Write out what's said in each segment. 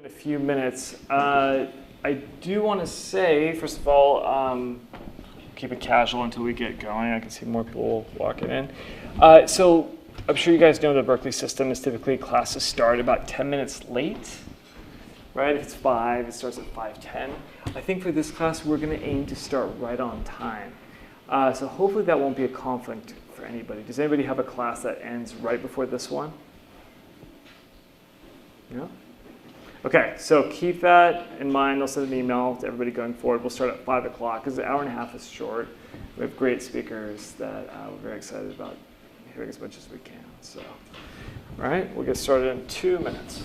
In a few minutes. I do want to say, first of all, keep it casual until we get going. I can see more people walking in. So I'm sure you guys know the Berkeley system is typically classes start about 10 minutes late, right? If it's 5, it starts at 5:10. I think for this class, we're going to aim to start right on time. So hopefully that won't be a conflict for anybody. Does anybody have a class that ends right before this one? No? Okay, so keep that in mind. I'll send an email to everybody going forward. We'll start at 5 o'clock because an hour and a half is short. We have great speakers that we're very excited about hearing as much as we can. So, all right, we'll get started in 2 minutes.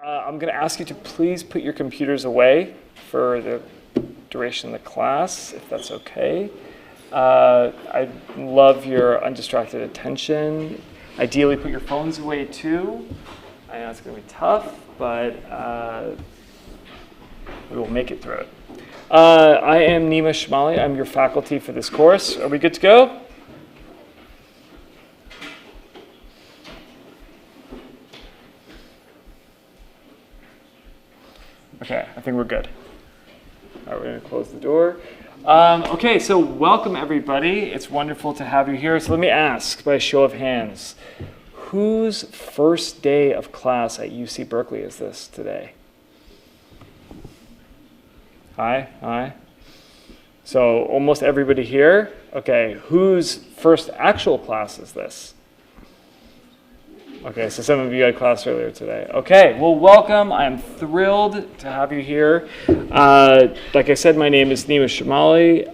I'm going to ask you to please put your computers away for the duration of the class, if that's okay. I love your undistracted attention. Ideally, put your phones away too. I know it's going to be tough, but we will make it through it. I am Nima Shamali. I'm your faculty for this course. Are we good to go? Okay, I think we're good. All right, we're going to close the door. Okay, so welcome everybody. It's wonderful to have you here. So let me ask, by a show of hands, whose first day of class at UC Berkeley is this today? Hi. So almost everybody here. Okay, whose first actual class is this? Okay, so some of you had class earlier today. Okay, well, welcome. I am thrilled to have you here. Like I said, my name is Nima Shamali.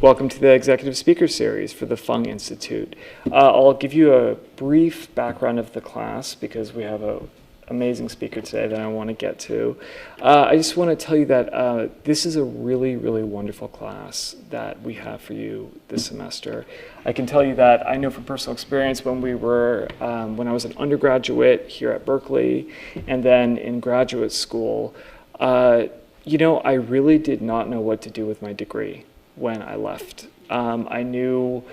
Welcome to the Executive Speaker Series for the Fung Institute. I'll give you a brief background of the class because we have a amazing speaker today that I want to get to. I just want to tell you that this is a really, really wonderful class that we have for you this semester. I can tell you that I know from personal experience when I was an undergraduate here at Berkeley and then in graduate school, I really did not know what to do with my degree when I left. I knew,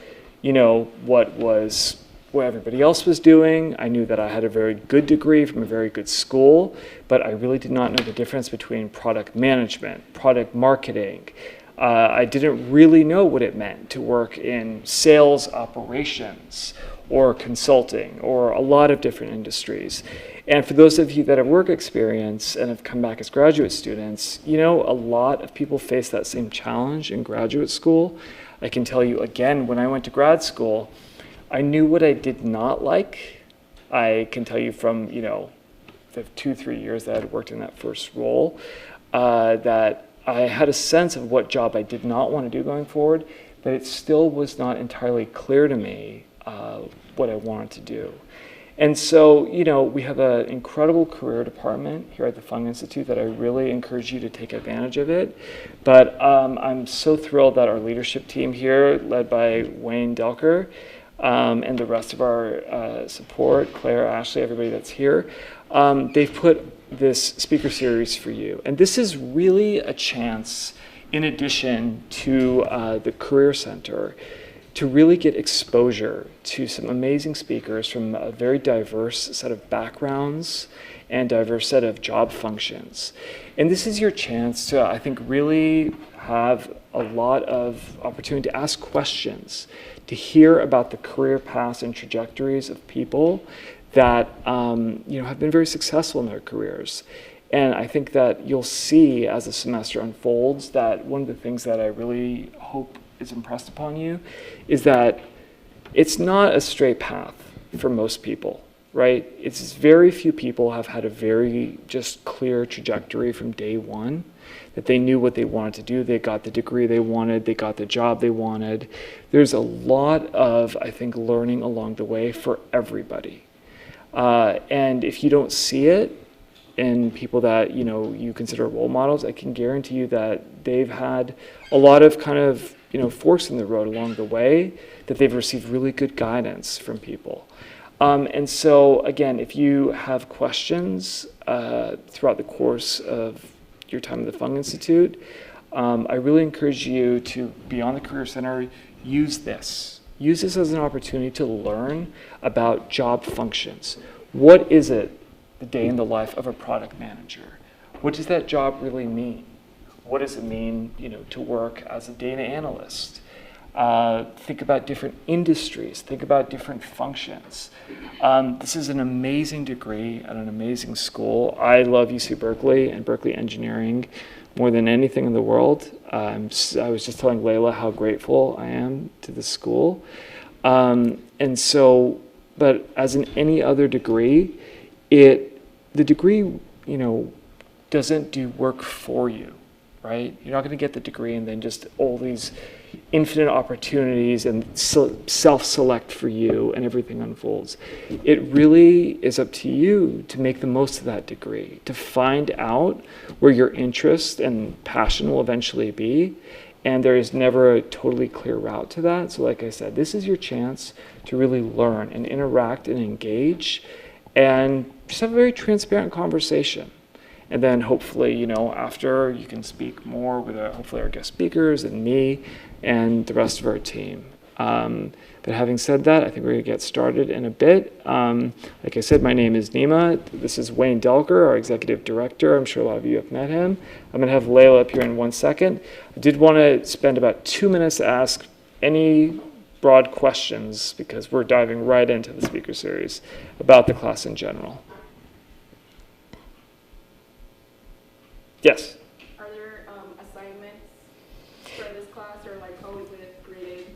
what everybody else was doing. I knew that I had a very good degree from a very good school, but I really did not know the difference between product management, product marketing. I didn't really know what it meant to work in sales operations or consulting or a lot of different industries. And for those of you that have work experience and have come back as graduate students, a lot of people face that same challenge in graduate school. I can tell you again, when I went to grad school, I knew what I did not like. I can tell you from, the 2-3 years that I had worked in that first role, that I had a sense of what job I did not want to do going forward, but it still was not entirely clear to me what I wanted to do. And so, we have an incredible career department here at the Fung Institute that I really encourage you to take advantage of it. But I'm so thrilled that our leadership team here, led by Wayne Delker, and the rest of our support, Claire, Ashley, everybody that's here, they've put this speaker series for you. And this is really a chance, in addition to the Career Center, to really get exposure to some amazing speakers from a very diverse set of backgrounds and diverse set of job functions. And this is your chance to, I think, really have a lot of opportunity to ask questions, to hear about the career paths and trajectories of people that have been very successful in their careers. And I think that you'll see as the semester unfolds that one of the things that I really hope is impressed upon you is that it's not a straight path for most people, right? It's very few people have had a very just clear trajectory from day one, that they knew what they wanted to do, they got the degree they wanted, they got the job they wanted. There's a lot of, I think, learning along the way for everybody. And if you don't see it in people that you consider role models, I can guarantee you that they've had a lot of kind of forks in the road along the way, that they've received really good guidance from people. And so again, if you have questions throughout the course of your time at the Fung Institute, I really encourage you to, beyond the Career Center, use this. Use this as an opportunity to learn about job functions. What is it, the day in the life of a product manager? What does that job really mean? What does it mean, to work as a data analyst? Think about different industries. Think about different functions. This is an amazing degree at an amazing school. I love UC Berkeley and Berkeley Engineering more than anything in the world. I was just telling Layla how grateful I am to the school. But as in any other degree, the degree, doesn't do work for you. Right? You're not going to get the degree and then just all these infinite opportunities and self-select for you and everything unfolds. It really is up to you to make the most of that degree, to find out where your interest and passion will eventually be. And there is never a totally clear route to that. So like I said, this is your chance to really learn and interact and engage and just have a very transparent conversation. And then hopefully, after you can speak more with hopefully our guest speakers and me and the rest of our team. But having said that, I think we're going to get started in a bit. Like I said, my name is Nima. This is Wayne Delker, our executive director. I'm sure a lot of you have met him. I'm going to have Layla up here in 1 second. I did want to spend about 2 minutes to ask any broad questions because we're diving right into the speaker series about the class in general. Yes? Are there assignments for this class, or how is it graded?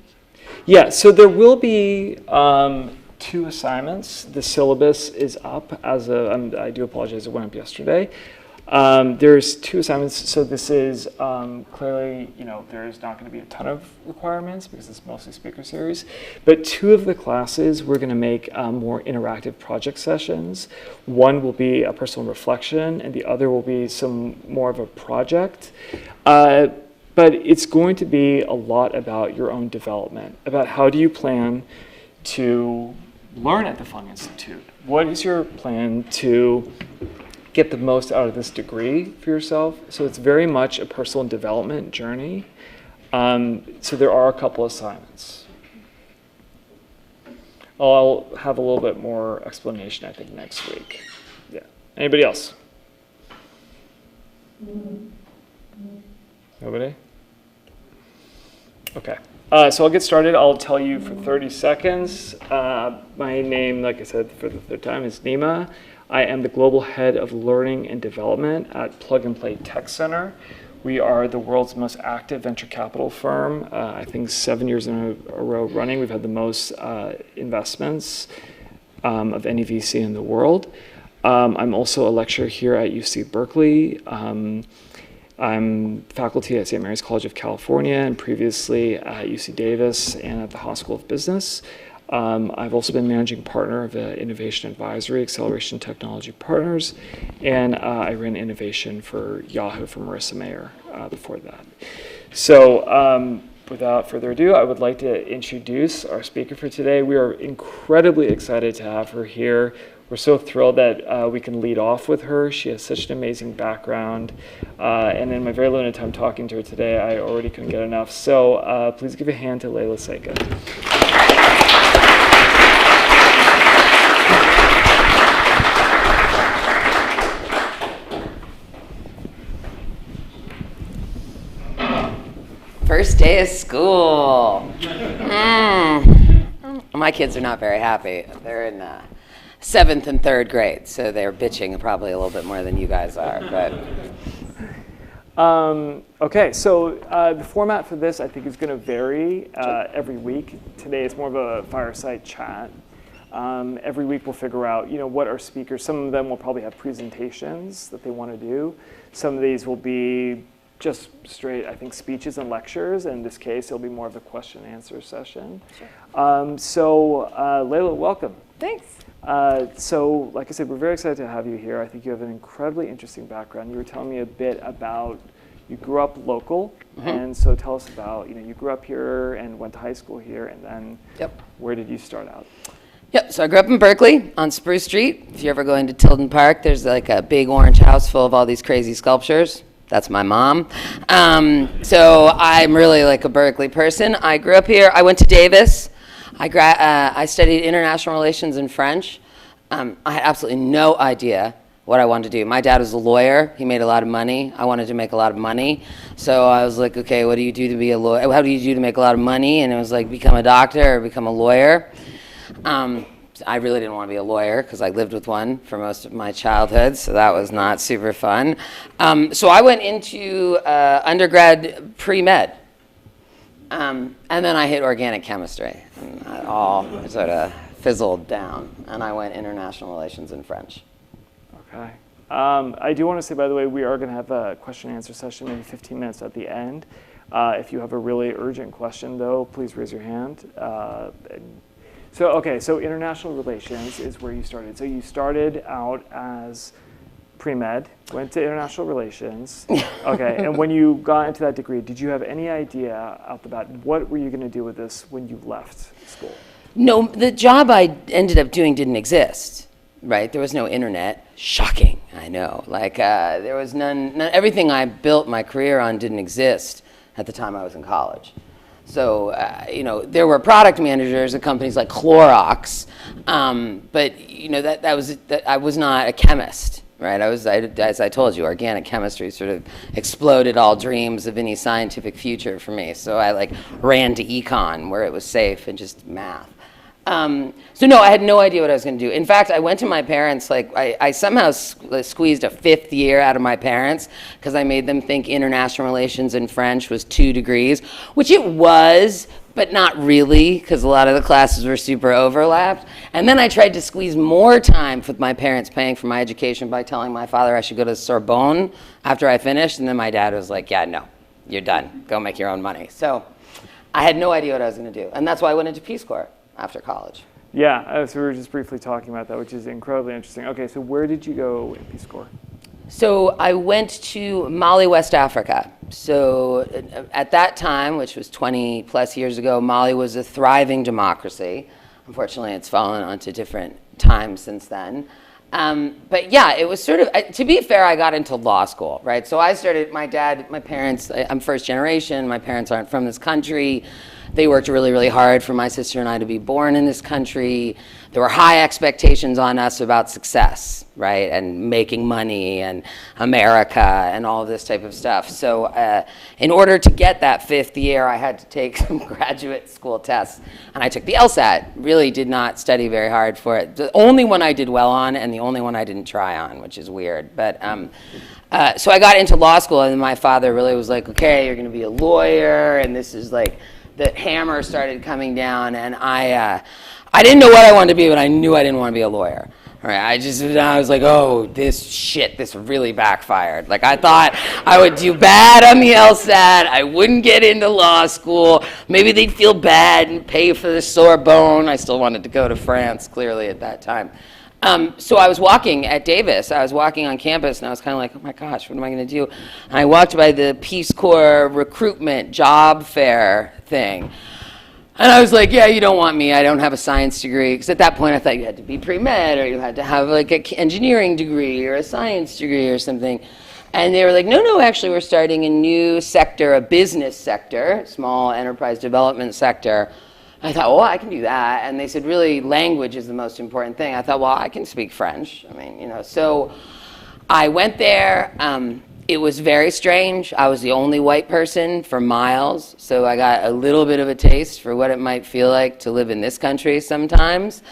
Yeah, so there will be 2 assignments. The syllabus is up as I do apologize, it went up yesterday. There's 2 assignments, so this is clearly, there's not going to be a ton of requirements because it's mostly speaker series, but 2 of the classes we're going to make more interactive project sessions. One will be a personal reflection, and the other will be some more of a project. But it's going to be a lot about your own development, about how do you plan to learn at the Fung Institute? What is your plan to get the most out of this degree for yourself? So it's very much a personal development journey. So there are a couple assignments. I'll have a little bit more explanation, I think, next week. Yeah. Anybody else? Nobody? Okay. So I'll get started. I'll tell you for 30 seconds. My name, like I said for the 3rd time, is Nima. I am the Global Head of Learning and Development at Plug and Play Tech Center. We are the world's most active venture capital firm. I think 7 years in a row running. We've had the most investments of any VC in the world. I'm also a lecturer here at UC Berkeley. I'm faculty at St. Mary's College of California and previously at UC Davis and at the Haas School of Business. I've also been managing partner of the Innovation Advisory Acceleration Technology Partners, and I ran innovation for Yahoo for Marissa Mayer before that. So without further ado, I would like to introduce our speaker for today. We are incredibly excited to have her here. We're so thrilled that we can lead off with her. She has such an amazing background. And in my very limited time talking to her today, I already couldn't get enough. So please give a hand to Layla Seika. First day of school. My kids are not very happy. They're in 7th and 3rd grade, so they're bitching probably a little bit more than you guys are. But okay, so the format for this I think is going to vary every week. Today it's more of a fireside chat. Every week we'll figure out, what our speakers. Some of them will probably have presentations that they want to do. Some of these will be just straight, I think, speeches and lectures. In this case, it'll be more of a question and answer session. Sure. So Layla, welcome. Thanks. So like I said, we're very excited to have you here. I think you have an incredibly interesting background. You were telling me a bit about, you grew up local, and so tell us about, you grew up here and went to high school here, and then where did you start out? Yep, so I grew up in Berkeley on Spruce Street. If you ever go into Tilden Park, there's like a big orange house full of all these crazy sculptures. That's my mom. So I'm really like a Berkeley person. I grew up here. I went to Davis. I studied international relations and French. I had absolutely no idea what I wanted to do. My dad was a lawyer. He made a lot of money. I wanted to make a lot of money. So I was like, okay, what do you do to be a lawyer? How do you do to make a lot of money? And it was like, become a doctor or become a lawyer. I really didn't want to be a lawyer because I lived with one for most of my childhood, so that was not super fun. So I went into undergrad pre-med, and then I hit organic chemistry, and that all sort of fizzled down, and I went international relations and French. Okay. I do want to say, by the way, we are going to have a question and answer session, maybe 15 minutes at the end. If you have a really urgent question, though, please raise your hand. So international relations is where you started. So you started out as pre-med, went to international relations. Okay, and when you got into that degree, did you have any idea out the bat, what were you going to do with this when you left school? No, the job I ended up doing didn't exist, right? There was no internet. Shocking, I know. Like, there was none, everything I built my career on didn't exist at the time I was in college. So, there were product managers at companies like Clorox, but, I was not a chemist, right? As I told you, organic chemistry sort of exploded all dreams of any scientific future for me. So I ran to econ where it was safe and just math. So no, I had no idea what I was going to do. In fact, I went to my parents, like I somehow squeezed a 5th year out of my parents because I made them think international relations and French was 2 degrees, which it was, but not really, because a lot of the classes were super overlapped. And then I tried to squeeze more time with my parents paying for my education by telling my father I should go to Sorbonne after I finished, and then my dad was like, yeah, no, you're done. Go make your own money. So I had no idea what I was going to do, and that's why I went into Peace Corps after college. Yeah, so we were just briefly talking about that, which is incredibly interesting. Okay, so where did you go in Peace Corps? So I went to Mali, West Africa. So at that time, which was 20 plus years ago, Mali was a thriving democracy. Unfortunately, it's fallen onto different times since then. But yeah, it was sort of, to be fair, I got into law school, right? So I started, my parents, I'm first generation, my parents aren't from this country. They worked really, really hard for my sister and I to be born in this country. There were high expectations on us about success, right? And making money and America and all of this type of stuff. So in order to get that 5th year, I had to take some graduate school tests. And I took the LSAT. Really did not study very hard for it. The only one I did well on and the only one I didn't try on, which is weird. But so I got into law school, and my father really was like, okay, you're going to be a lawyer. And this is like, the hammer started coming down, and I didn't know what I wanted to be, but I knew I didn't want to be a lawyer. All right, I was like, oh, this really backfired. Like, I thought I would do bad on the LSAT, I wouldn't get into law school, maybe they'd feel bad and pay for the Sorbonne. I still wanted to go to France, clearly, at that time. So I was walking at Davis. I was walking on campus, and I was kind of like, oh my gosh, what am I going to do? And I walked by the Peace Corps recruitment job fair thing. And I was like, yeah, you don't want me. I don't have a science degree. Because at that point, I thought you had to be pre-med, or you had to have like an engineering degree or a science degree or something. And they were like, no, actually, we're starting a new sector, a business sector, small enterprise development sector. I thought, well, I can do that. And they said, really, language is the most important thing. I thought, well, I can speak French. I mean, so I went there. It was very strange. I was the only white person for miles. So I got a little bit of a taste for what it might feel like to live in this country sometimes,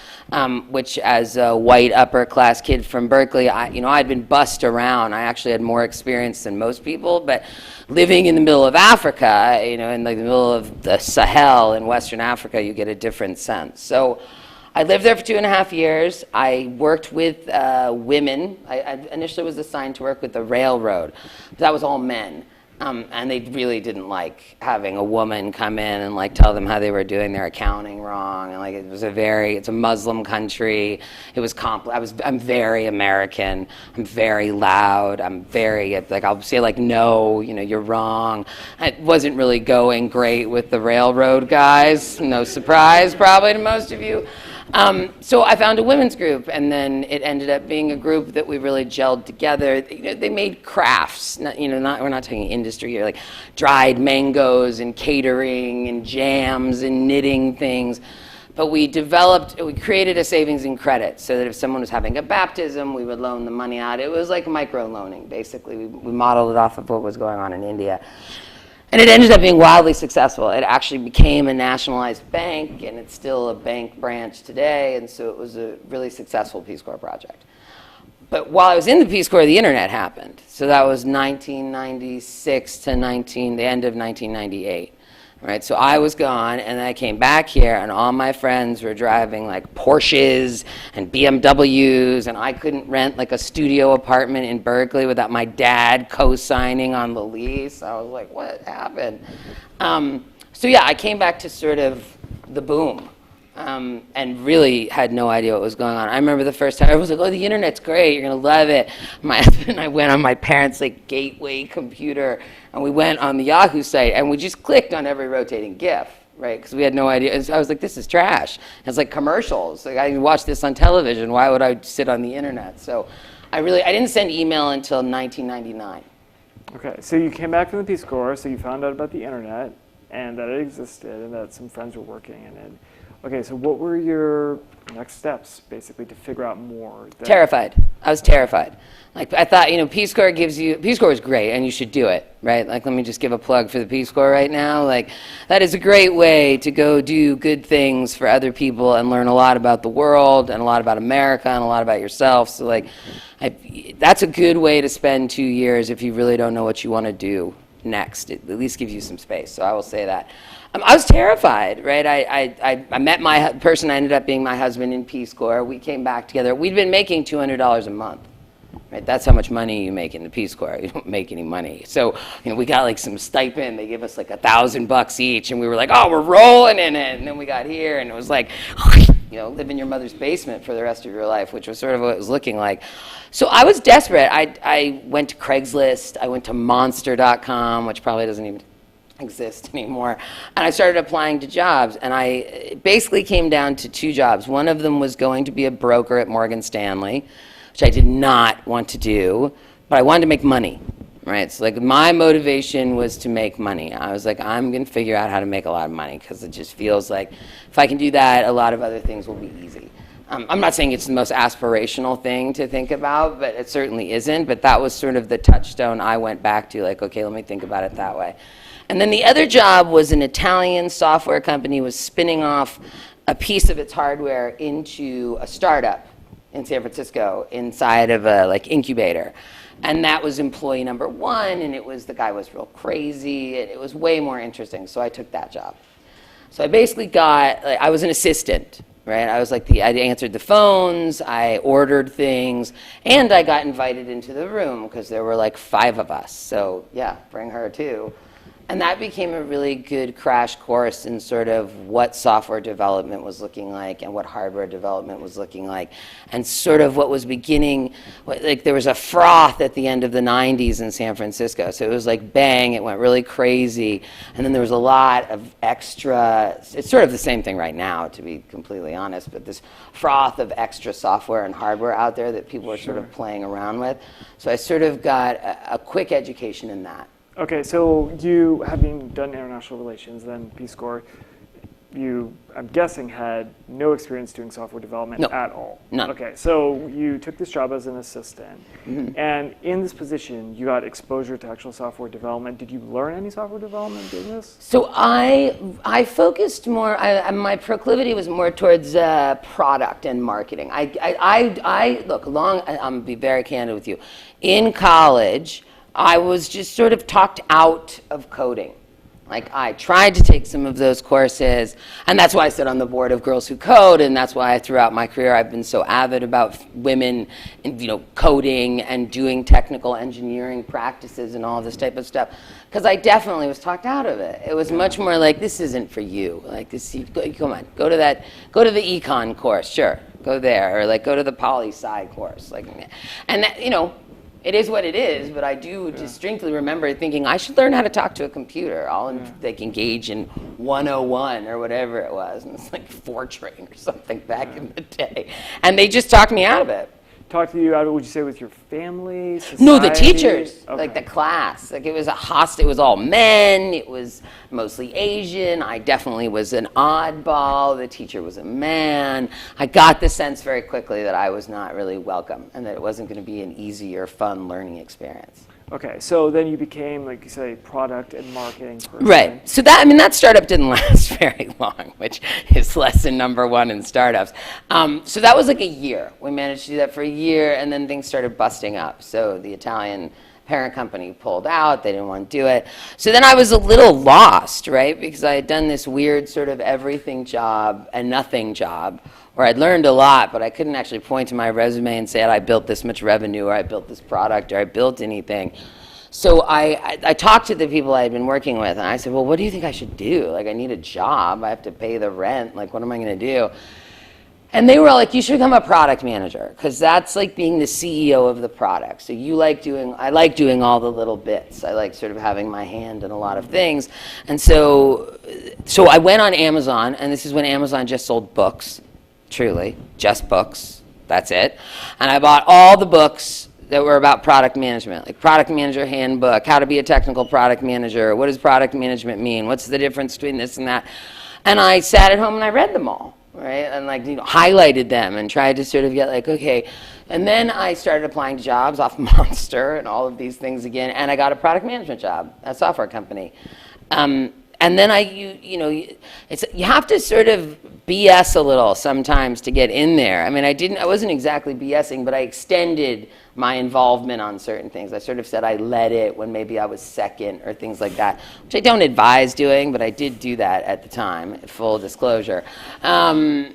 which as a white upper class kid from Berkeley, I'd been bussed around. I actually had more experience than most people, but living in the middle of Africa, in like the middle of the Sahel in Western Africa, you get a different sense. So I lived there for 2.5 years. I worked with women. I initially was assigned to work with the railroad. That was all men. And they really didn't like having a woman come in and like tell them how they were doing their accounting wrong. And like it's a Muslim country. It was I'm very American. I'm very loud. I'm very like I'll say like no, you're wrong. It wasn't really going great with the railroad guys. No surprise probably to most of you. So I found a women's group, and then it ended up being a group that we really gelled together. They made crafts, we're not talking industry here, like dried mangoes and catering and jams and knitting things. But we created a savings and credit so that if someone was having a baptism, we would loan the money out. It was like micro loaning, basically. We modeled it off of what was going on in India. And it ended up being wildly successful. It actually became a nationalized bank, and it's still a bank branch today, and so it was a really successful Peace Corps project. But while I was in the Peace Corps, the internet happened. So that was 1996 to the end of 1998. Right, so I was gone, and then I came back here, and all my friends were driving like Porsches and BMWs, and I couldn't rent like a studio apartment in Berkeley without my dad co-signing on the lease. I was like, what happened? So yeah, I came back to sort of the boom, and really had no idea what was going on. I remember the first time I was like, oh, the internet's great, you're gonna love it. My husband and I went on my parents' like gateway computer, and we went on the Yahoo site, and we just clicked on every rotating GIF, right? Because we had no idea. I was like, this is trash. It's like commercials. Like, I watched this on television. Why would I sit on the internet? So I didn't send email until 1999. Okay, so you came back from the Peace Corps, so you found out about the internet and that it existed and that some friends were working in it. Okay, so what were your next steps, basically, to figure out more? Terrified. I was terrified. Like, I thought, Peace Corps is great, and you should do it, right? Like, let me just give a plug for the Peace Corps right now. Like, that is a great way to go do good things for other people and learn a lot about the world and a lot about America and a lot about yourself. So, like, that's a good way to spend 2 years if you really don't know what you want to do next. It at least gives you some space, so I will say that. I was terrified, right? I met my person, I ended up being my husband in Peace Corps. We came back together. We'd been making $200 a month, right? That's how much money you make in the Peace Corps. You don't make any money. So, we got like some stipend. They gave us like $1,000 each, and we were like, oh, we're rolling in it. And then we got here, and it was like, live in your mother's basement for the rest of your life, which was sort of what it was looking like. So I was desperate. I went to Craigslist. I went to Monster.com, which probably doesn't even exist anymore, and I started applying to jobs, and it basically came down to 2 jobs. One of them was going to be a broker at Morgan Stanley, which I did not want to do, but I wanted to make money, right? So like my motivation was to make money. I was like, I'm going to figure out how to make a lot of money, because it just feels like if I can do that, a lot of other things will be easy. I'm not saying it's the most aspirational thing to think about, but it certainly isn't, but that was sort of the touchstone I went back to, like, okay, let me think about it that way. And then the other job was an Italian software company was spinning off a piece of its hardware into a startup in San Francisco inside of a incubator. And that was employee number 1, and the guy was real crazy, and it was way more interesting, so I took that job. So I basically I was an assistant, right? I was I answered the phones, I ordered things, and I got invited into the room because there were 5 of us. So yeah, bring her too. And that became a really good crash course in sort of what software development was looking like and what hardware development was looking like, and sort of what was beginning, there was a froth at the end of the 90s in San Francisco. So it was bang, it went really crazy. And then there was a lot of extra, it's sort of the same thing right now, to be completely honest, but this froth of extra software and hardware out there that people are sort of playing around with. So I sort of got a quick education in that. Okay, so you, having done international relations, then Peace Corps, you, I'm guessing, had no experience doing software development at all. None. Okay, so you took this job as an assistant, and in this position, you got exposure to actual software development. Did you learn any software development in business? So I focused more. My proclivity was more towards product and marketing. Look, I'm gonna be very candid with you. In college, I was just sort of talked out of coding. I tried to take some of those courses, and that's why I sit on the board of Girls Who Code, and that's why throughout my career I've been so avid about women, coding and doing technical engineering practices and all this type of stuff, because I definitely was talked out of it. It was much more this isn't for you. Come on, go to the econ course, sure, go there, or go to the poli-sci course, and that, it is what it is, but I do distinctly remember thinking I should learn how to talk to a computer. I'll engage in 101 or whatever it was, and it's Fortran or something back in the day, and they just talked me out of it. Talk to you out of, would you say, with your family, society? No, the teachers, the class. It was it was all men, it was mostly Asian. I definitely was an oddball. The teacher was a man. I got the sense very quickly that I was not really welcome and that it wasn't going to be an easy or fun learning experience. Okay, so then you became, like you say, product and marketing person. Right. So that startup didn't last very long, which is lesson number 1 in startups. So that was a year. We managed to do that for a year, and then things started busting up. So the Italian parent company pulled out. They didn't want to do it. So then I was a little lost, right? Because I had done this weird sort of everything job and nothing job, where I'd learned a lot, but I couldn't actually point to my resume and say I built this much revenue, or I built this product, or I built anything. So I talked to the people I had been working with, and I said, well, what do you think I should do? I need a job. I have to pay the rent. What am I going to do? And they were all you should become a product manager, because that's being the CEO of the product. So I like doing all the little bits. I like sort of having my hand in a lot of things. And so I went on Amazon, and this is when Amazon just sold books. Truly, just books, that's it. And I bought all the books that were about product management, Product Manager Handbook, How to Be a Technical Product Manager, what does product management mean, what's the difference between this and that. And I sat at home and I read them all, right? And like, highlighted them and tried to sort of get like, okay. And then I started applying to jobs off Monster and all of these things again. And I got a product management job at a software company. And then you have to sort of BS a little sometimes to get in there. I mean, I wasn't exactly BSing, but I extended my involvement on certain things. I sort of said I led it when maybe I was second or things like that, which I don't advise doing, but I did do that at the time, full disclosure. And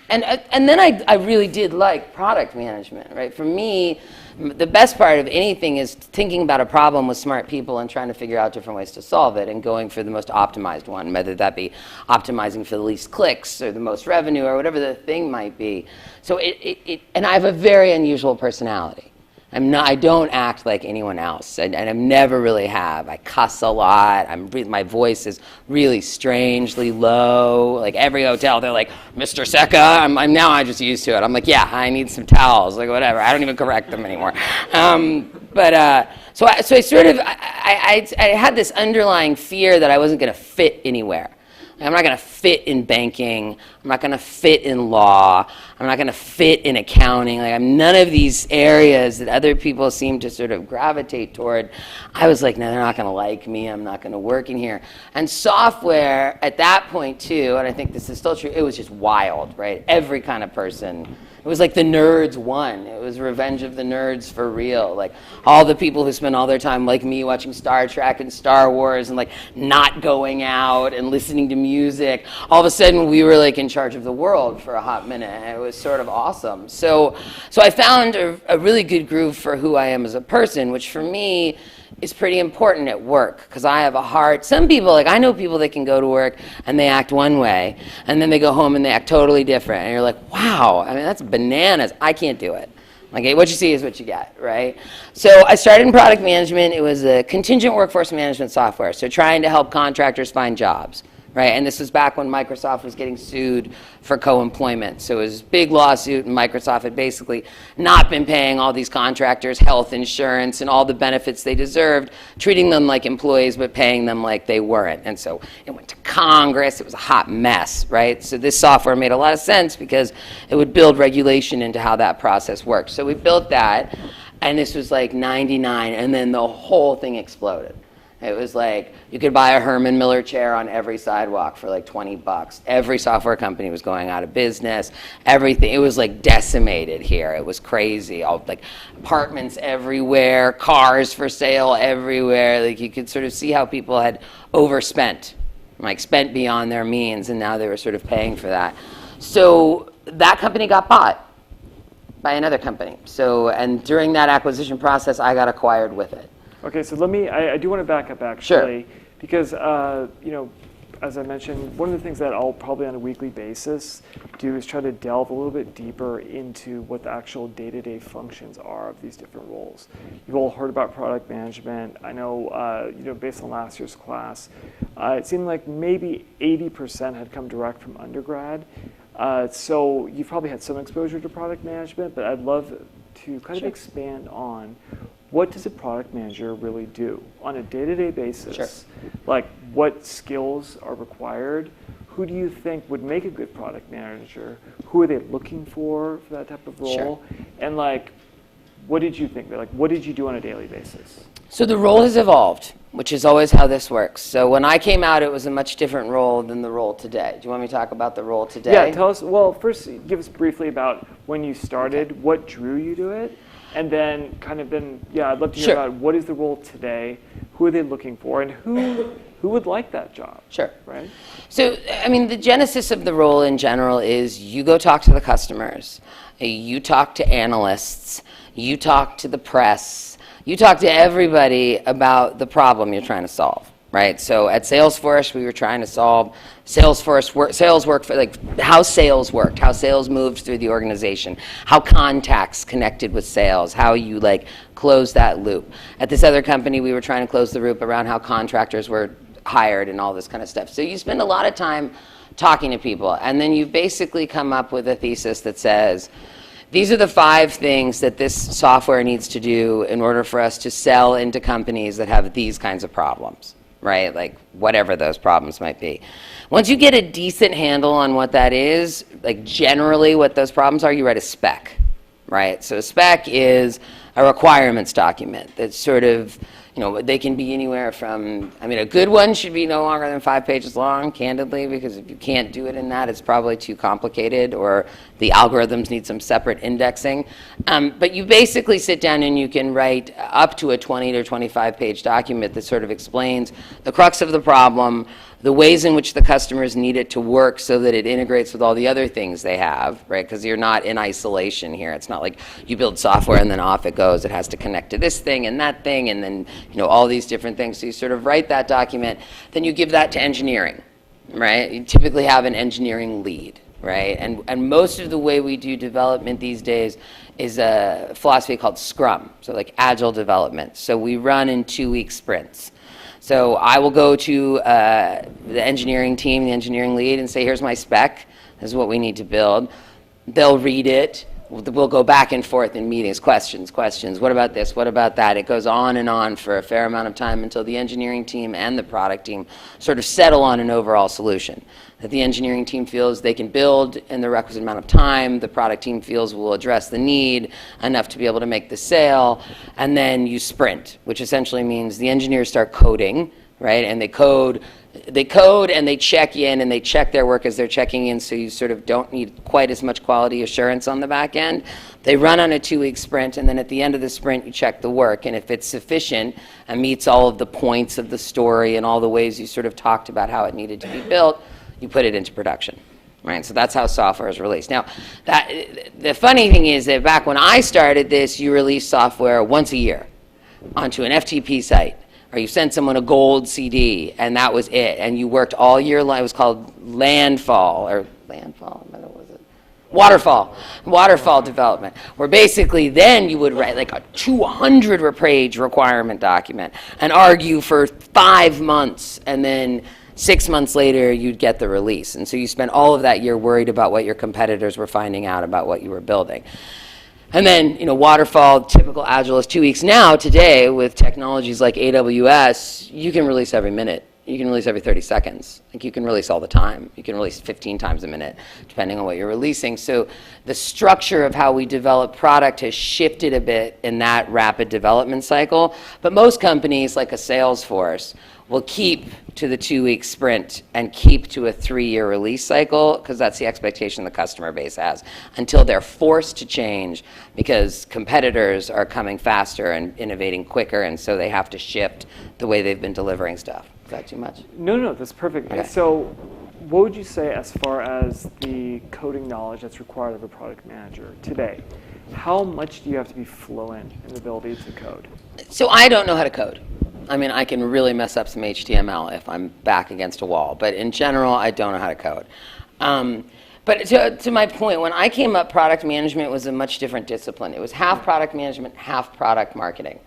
then I really did like product management, right? For me, the best part of anything is thinking about a problem with smart people and trying to figure out different ways to solve it and going for the most optimized one, whether that be optimizing for the least clicks or the most revenue or whatever the thing might be. So and I have a very unusual personality. I don't act like anyone else, and I never really have. I cuss a lot. My voice is really strangely low. Like every hotel, they're like, "Mr. Secca." I'm just used to it. I'm like, "Yeah, I need some towels," like whatever. I don't even correct them anymore. So I had this underlying fear that I wasn't going to fit anywhere. I'm not going to fit in banking. I'm not going to fit in law. I'm not going to fit in accounting. Like, I'm none of these areas that other people seem to sort of gravitate toward. I was like, no, they're not going to like me. I'm not going to work in here. And software at that point too, and I think this is still true, it was just wild, right? Every kind of person. It was like the nerds won. It was Revenge of the Nerds for real. Like all the people who spent all their time like me watching Star Trek and Star Wars and like not going out and listening to music. All of a sudden we were like in charge of the world for a hot minute. And it was sort of awesome. So I found a really good groove for who I am as a person, which for me is pretty important at work because I have a heart. Some people, like I know people that can go to work and they act one way and then they go home and they act totally different. And you're like, wow, I mean, that's bananas. I can't do it. Like what you see is what you get, right? So I started in product management. It was a contingent workforce management software. So trying to help contractors find jobs, right? And this was back when Microsoft was getting sued for co-employment. So it was a big lawsuit, and Microsoft had basically not been paying all these contractors health insurance and all the benefits they deserved, treating them like employees but paying them like they weren't. And so it went to Congress. It was a hot mess, right? So this software made a lot of sense because it would build regulation into how that process worked. So we built that, and this was like 99, and then the whole thing exploded. It was like you could buy a Herman Miller chair on every sidewalk for like $20. Every software company was going out of business. Everything. It was like decimated here. It was crazy. All like apartments everywhere, cars for sale everywhere. Like you could sort of see how people had overspent, like spent beyond their means, and now they were sort of paying for that. So that company got bought by another company. So, and during that acquisition process, I got acquired with it. Okay, so I do want to back up actually, because as I mentioned, one of the things that I'll probably on a weekly basis do is try to delve a little bit deeper into what the actual day-to-day functions are of these different roles. You've all heard about product management. I know, based on last year's class, it seemed like maybe 80% had come direct from undergrad. So you've probably had some exposure to product management, but I'd love to kind of expand on what does a product manager really do on a day-to-day basis? Sure. Like what skills are required? Who do you think would make a good product manager? Who are they looking for that type of role? Sure. And like, what did you think? Like, what did you do on a daily basis? So the role has evolved, which is always how this works. So when I came out, it was a much different role than the role today. Do you want me to talk about the role today? Yeah, tell us, well, first give us briefly about when you started, what drew you to it, and then I'd love to hear about what is the role today, who are they looking for, and who would like that job? Sure. Right? So, I mean, the genesis of the role in general is you go talk to the customers, you talk to analysts, you talk to the press, you talk to everybody about the problem you're trying to solve, right? So at Salesforce, we were trying to solve sales work for like how sales worked, how sales moved through the organization, how contacts connected with sales, how you like close that loop. At this other company, we were trying to close the loop around how contractors were hired and all this kind of stuff. So you spend a lot of time talking to people, and then you basically come up with a thesis that says, these are the 5 things that this software needs to do in order for us to sell into companies that have these kinds of problems, right? Like whatever those problems might be. Once you get a decent handle on what that is, like generally what those problems are, you write a spec, right? So a spec is a requirements document that's sort of, they can be anywhere from, a good one should be no longer than 5 pages long, candidly, because if you can't do it in that, it's probably too complicated, or the algorithms need some separate indexing. But you basically sit down and you can write up to a 20 to 25 page document that sort of explains the crux of the problem, the ways in which the customers need it to work so that it integrates with all the other things they have, right? Because you're not in isolation here. It's not like you build software and then off it goes. It has to connect to this thing and that thing and then, all these different things. So you sort of write that document, then you give that to engineering, right? You typically have an engineering lead, right? And most of the way we do development these days is a philosophy called Scrum, so like agile development. So we run in 2-week sprints. So I will go to the engineering team, the engineering lead, and say, here's my spec. This is what we need to build. They'll read it. We'll go back and forth in meetings, questions. What about this? What about that? It goes on and on for a fair amount of time until the engineering team and the product team sort of settle on an overall solution that the engineering team feels they can build in the requisite amount of time. The product team feels will address the need enough to be able to make the sale. And then you sprint, which essentially means the engineers start coding, right? And they code and they check in and they check their work as they're checking in, so you sort of don't need quite as much quality assurance on the back end. They run on a 2-week sprint, and then at the end of the sprint you check the work, and if it's sufficient and meets all of the points of the story and all the ways you sort of talked about how it needed to be built, you put it into production. Right, so that's how software is released. Now, the funny thing is that back when I started this, you released software once a year onto an FTP site, or you sent someone a gold CD, and that was it. And you worked all year long. It was called waterfall development, where basically then you would write like a 200-page requirement document and argue for 5 months, and then 6 months later you'd get the release. And so you spent all of that year worried about what your competitors were finding out about what you were building. And then, waterfall, typical Agile is 2 weeks. Now, today, with technologies like AWS, you can release every minute. You can release every 30 seconds. Like, you can release all the time. You can release 15 times a minute, depending on what you're releasing. So the structure of how we develop product has shifted a bit in that rapid development cycle. But most companies, like a Salesforce, will keep to the 2-week sprint and keep to a 3-year release cycle, because that's the expectation the customer base has, until they're forced to change because competitors are coming faster and innovating quicker, and so they have to shift the way they've been delivering stuff. Is that too much? No, that's perfect. Okay. So what would you say as far as the coding knowledge that's required of a product manager today? How much do you have to be fluent in the ability to code? So I don't know how to code. I can really mess up some HTML if I'm back against a wall. But in general, I don't know how to code. But to my point, when I came up, product management was a much different discipline. It was half product management, half product marketing.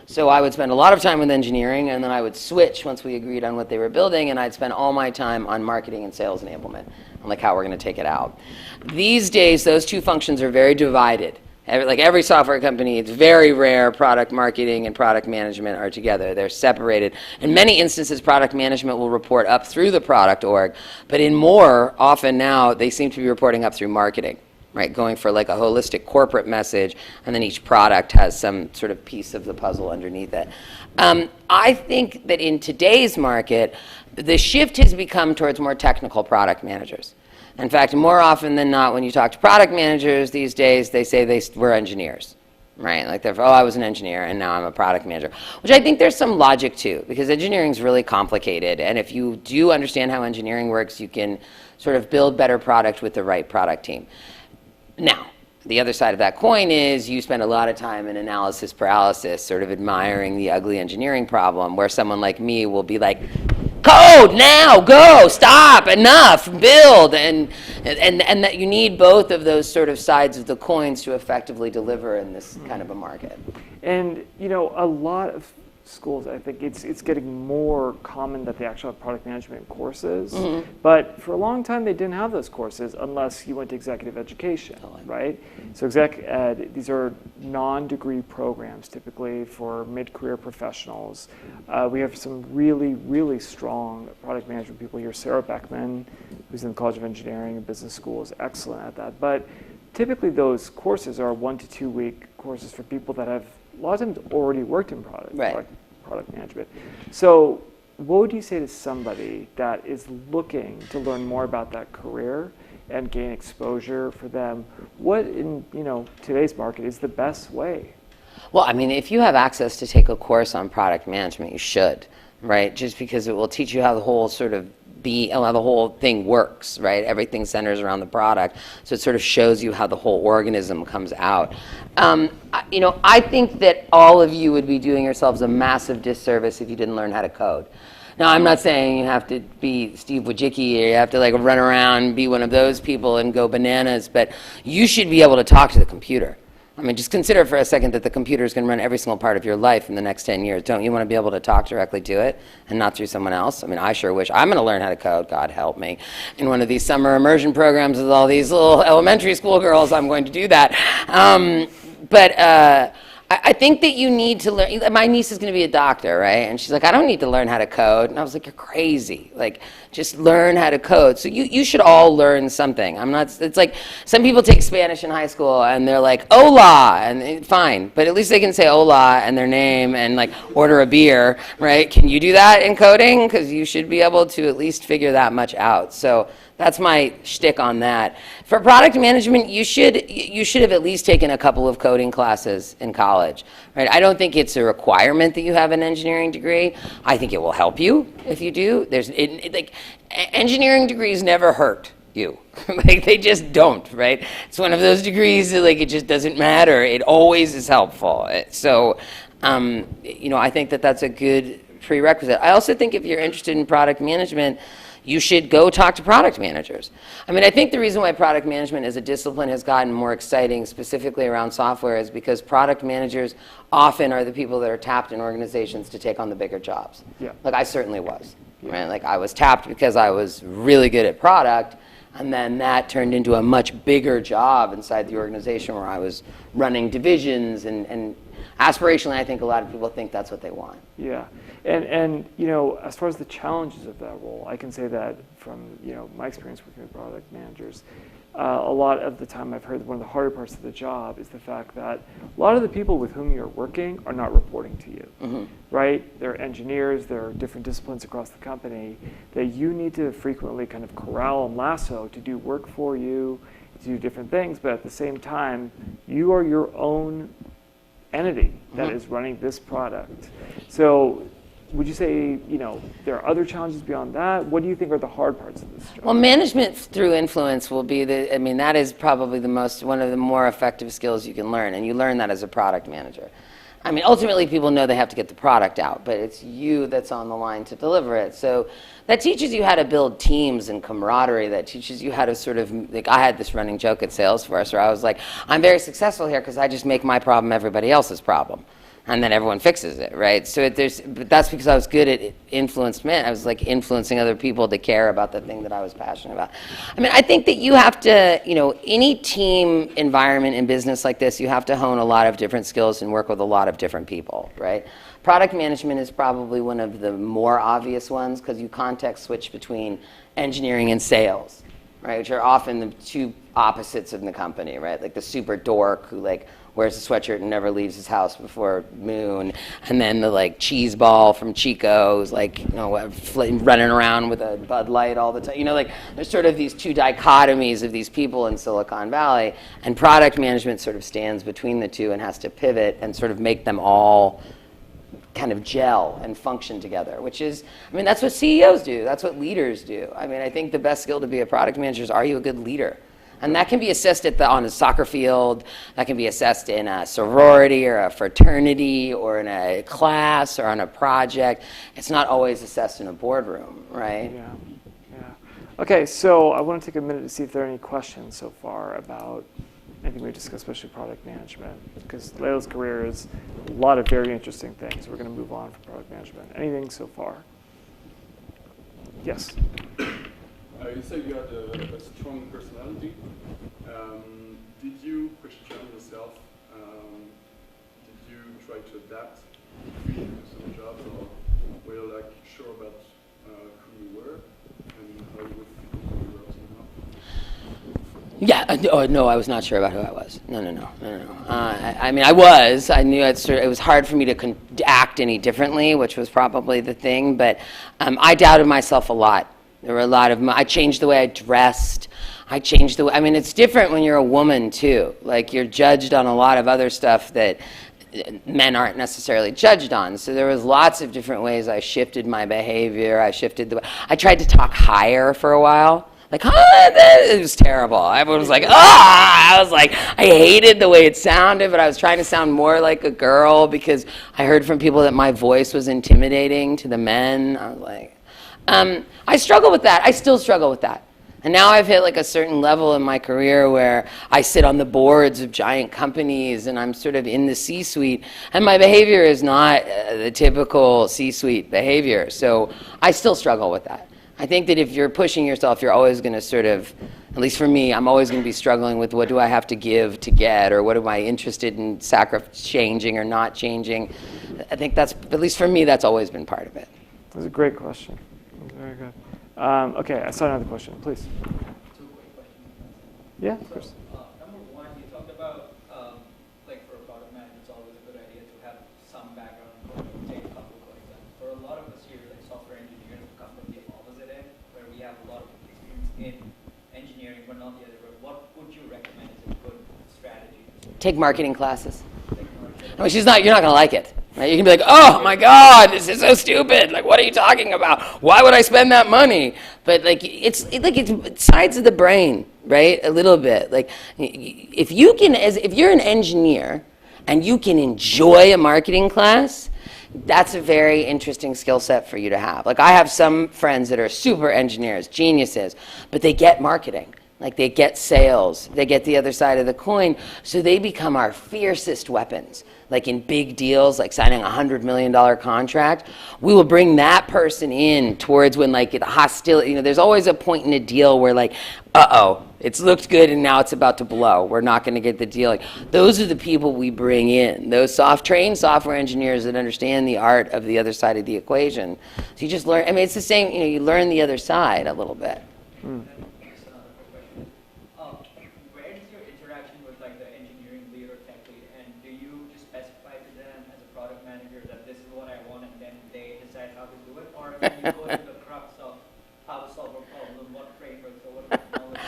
So I would spend a lot of time with engineering, and then I would switch once we agreed on what they were building, and I'd spend all my time on marketing and sales enablement, and like how we're going to take it out. These days, those two functions are very divided. Like every software company, it's very rare product marketing and product management are together. They're separated. In many instances, product management will report up through the product org, but in more, often now, they seem to be reporting up through marketing, right? Going for like a holistic corporate message, and then each product has some sort of piece of the puzzle underneath it. I think that in today's market, the shift has become towards more technical product managers. In fact, more often than not, when you talk to product managers these days, they say we're engineers, right? Like I was an engineer and now I'm a product manager, which I think there's some logic to, because engineering is really complicated. And if you do understand how engineering works, you can sort of build better product with the right product team. Now, the other side of that coin is you spend a lot of time in analysis paralysis, sort of admiring the ugly engineering problem, where someone like me will be like, code now, go, stop, enough, build, and that you need both of those sort of sides of the coins to effectively deliver in this kind of a market. And a lot of schools, I think it's getting more common that they actually have product management courses. But for a long time, they didn't have those courses unless you went to executive education, right? So exec ed, these are non-degree programs typically for mid-career professionals. We have some really, really strong product management people here. Sarah Beckman, who's in the College of Engineering and Business School, is excellent at that. But typically those courses are 1 to 2 week courses for people that have a lot of times already worked in product management. So what would you say to somebody that is looking to learn more about that career and gain exposure for them? What in today's market is the best way? Well, I mean, if you have access to take a course on product management, you should, right? Just because it will teach you how the whole how the whole thing works, right? Everything centers around the product, so it sort of shows you how the whole organism comes out. I think that all of you would be doing yourselves a massive disservice if you didn't learn how to code. Now, I'm not saying you have to be Steve Wojcicki or you have to run around and be one of those people and go bananas, but you should be able to talk to the computer. I mean, just consider for a second that the computer is going to run every single part of your life in the next 10 years. Don't you want to be able to talk directly to it and not through someone else? I mean, I sure wish. I'm going to learn how to code, God help me. In one of these summer immersion programs with all these little elementary school girls, I'm going to do that. I think that you need to learn. My niece is going to be a doctor, right? And she's like, I don't need to learn how to code. And I was like, you're crazy. Just learn how to code. So you should all learn something. It's like some people take Spanish in high school and they're like, hola, and fine. But at least they can say hola and their name and order a beer, right? Can you do that in coding? Because you should be able to at least figure that much out. So that's my shtick on that. For product management, you should have at least taken a couple of coding classes in college, right? I don't think it's a requirement that you have an engineering degree. I think it will help you if you do. Engineering degrees never hurt you. They just don't, right? It's one of those degrees that it just doesn't matter. It always is helpful. So, I think that that's a good prerequisite. I also think if you're interested in product management, you should go talk to product managers. I mean, I think the reason why product management as a discipline has gotten more exciting, specifically around software, is because product managers often are the people that are tapped in organizations to take on the bigger jobs. Yeah. I certainly was. Yeah. Right? I was tapped because I was really good at product, and then that turned into a much bigger job inside the organization where I was running divisions and aspirationally, I think a lot of people think that's what they want. Yeah, and as far as the challenges of that role, I can say that from my experience working with product managers, a lot of the time I've heard that one of the harder parts of the job is the fact that a lot of the people with whom you're working are not reporting to you, right? They're engineers, there are different disciplines across the company that you need to frequently kind of corral and lasso to do work for you, to do different things, but at the same time, you are your own entity that is running this product. So would you say, there are other challenges beyond that? What do you think are the hard parts of this job? Well, management through influence will be that is probably one of the more effective skills you can learn, and you learn that as a product manager. I mean, ultimately people know they have to get the product out, but it's you that's on the line to deliver it. So that teaches you how to build teams and camaraderie. That teaches you how to sort of, I had this running joke at Salesforce where I was like, I'm very successful here because I just make my problem everybody else's problem. And then everyone fixes it, right? So but that's because I was good at influencement. I was influencing other people to care about the thing that I was passionate about. I mean, I think that you have to, any team environment in business like this, you have to hone a lot of different skills and work with a lot of different people, right? Product management is probably one of the more obvious ones because you context switch between engineering and sales, right? Which are often the two opposites in the company, right? The super dork who wears a sweatshirt and never leaves his house before noon, and then the cheese ball from Chico's running around with a Bud Light all the time. There's sort of these two dichotomies of these people in Silicon Valley, and product management sort of stands between the two and has to pivot and sort of make them all kind of gel and function together, which is, that's what CEOs do. That's what leaders do. I think the best skill to be a product manager is, are you a good leader? And that can be assessed on a soccer field, that can be assessed in a sorority or a fraternity or in a class or on a project. It's not always assessed in a boardroom, right? Yeah. Okay, so I want to take a minute to see if there are any questions so far about anything we discuss, especially product management, because Layla's career is a lot of very interesting things. We're going to move on from product management. Anything so far? Yes. You said you had a strong personality. Did you question yourself? Did you try to adapt to some jobs, or were you like sure about who you were and how you would fit who you were up to now? Yeah, no, I was not sure about who I was. No. I mean, I was. I knew it was hard for me to act any differently, which was probably the thing. But I doubted myself a lot. There were a lot of. I changed the way I dressed. I changed the way. I mean, it's different when you're a woman too. Like you're judged on a lot of other stuff that men aren't necessarily judged on. So there was lots of different ways I shifted my behavior. I tried to talk higher for a while. Like, it was terrible. Everyone was like, I was like, I hated the way it sounded, but I was trying to sound more like a girl because I heard from people that my voice was intimidating to the men. I was like, I struggle with that. I still struggle with that. And now I've hit like a certain level in my career where I sit on the boards of giant companies and I'm sort of in the C-suite, and my behavior is not the typical C-suite behavior. So I still struggle with that. I think that if you're pushing yourself, you're always going to sort of, at least for me, I'm always going to be struggling with what do I have to give to get, or what am I interested in changing or not changing. I think that's, at least for me, that's always been part of it. That's a great question. Very good. Okay, I saw another question, please. Two quick questions. Yeah, of course. Number one, you talked about, like for a product manager, it's always a good idea to have some background in coding, take a couple of coding exams. For a lot of us here, like software engineers, we come from the opposite end, where we have a lot of experience in engineering, but not the other way. What would you recommend as a good strategy? Take marketing classes. I mean, you're not going to like it. Right? You can be like, oh my God, this is so stupid. Like, what are you talking about? Why would I spend that money? But like, it's sides of the brain, right? A little bit. Like, if you're an engineer and you can enjoy a marketing class, that's a very interesting skill set for you to have. Like, I have some friends that are super engineers, geniuses, but they get marketing. Like, they get sales, they get the other side of the coin, so they become our fiercest weapons. Like in big deals, like signing a $100 million contract, we will bring that person in towards when like the hostility, there's always a point in a deal where like, it's looked good and now it's about to blow. We're not going to get the deal. Like, those are the people we bring in, those trained software engineers that understand the art of the other side of the equation. So you just learn, I mean, it's the same, you learn the other side a little bit. Where is your interaction with like the engineering lead or tech lead, and do you just specify to them as a product manager that this is what I want and then they decide how to do it, or can you go to the crux of how to solve a problem, what frameworks or what technology?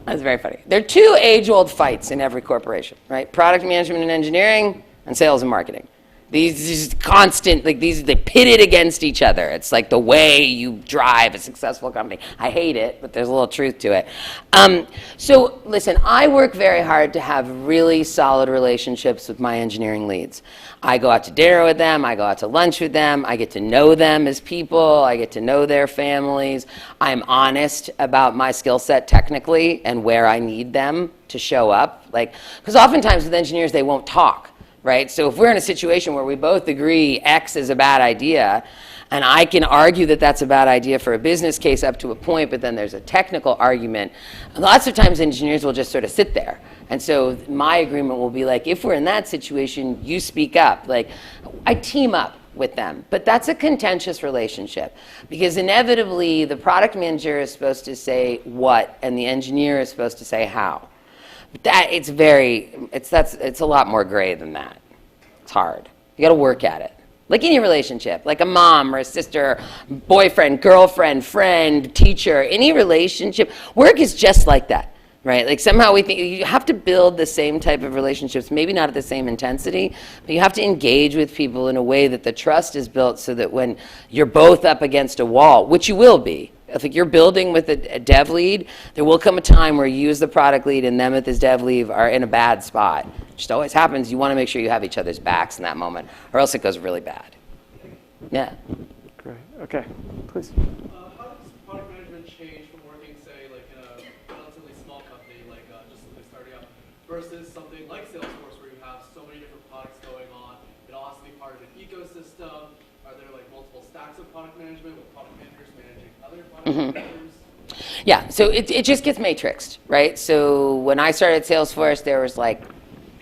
That's very funny. There are two age-old fights in every corporation, right? Product management and engineering, and sales and marketing. These constant, like they pitted against each other. It's like the way you drive a successful company. I hate it, but there's a little truth to it. So listen, I work very hard to have really solid relationships with my engineering leads. I go out to dinner with them. I go out to lunch with them. I get to know them as people. I get to know their families. I'm honest about my skill set technically and where I need them to show up. Like, because oftentimes with engineers, they won't talk. Right? So if we're in a situation where we both agree X is a bad idea, and I can argue that that's a bad idea for a business case up to a point, but then there's a technical argument, lots of times engineers will just sort of sit there. And so my agreement will be like, if we're in that situation, you speak up. Like, I team up with them. But that's a contentious relationship because inevitably the product manager is supposed to say what, and the engineer is supposed to say how. It's a lot more gray than that. It's hard. You got to work at it. Like any relationship, like a mom or a sister, boyfriend, girlfriend, friend, teacher, any relationship, work is just like that, right? Like somehow we think you have to build the same type of relationships, maybe not at the same intensity, but you have to engage with people in a way that the trust is built so that when you're both up against a wall, which you will be, if you're building with a dev lead, there will come a time where you as the product lead and them as the dev lead are in a bad spot. It just always happens. You want to make sure you have each other's backs in that moment, or else it goes really bad. Yeah. Great. Okay, please. How does product management change from working, say, like in a relatively small company, like just starting out, versus something like Salesforce where you have so many different products going on. It all has to be part of an ecosystem. Are there like multiple stacks of product management with product managers managing other product managers? Yeah, so it just gets matrixed, right? So when I started Salesforce, there was like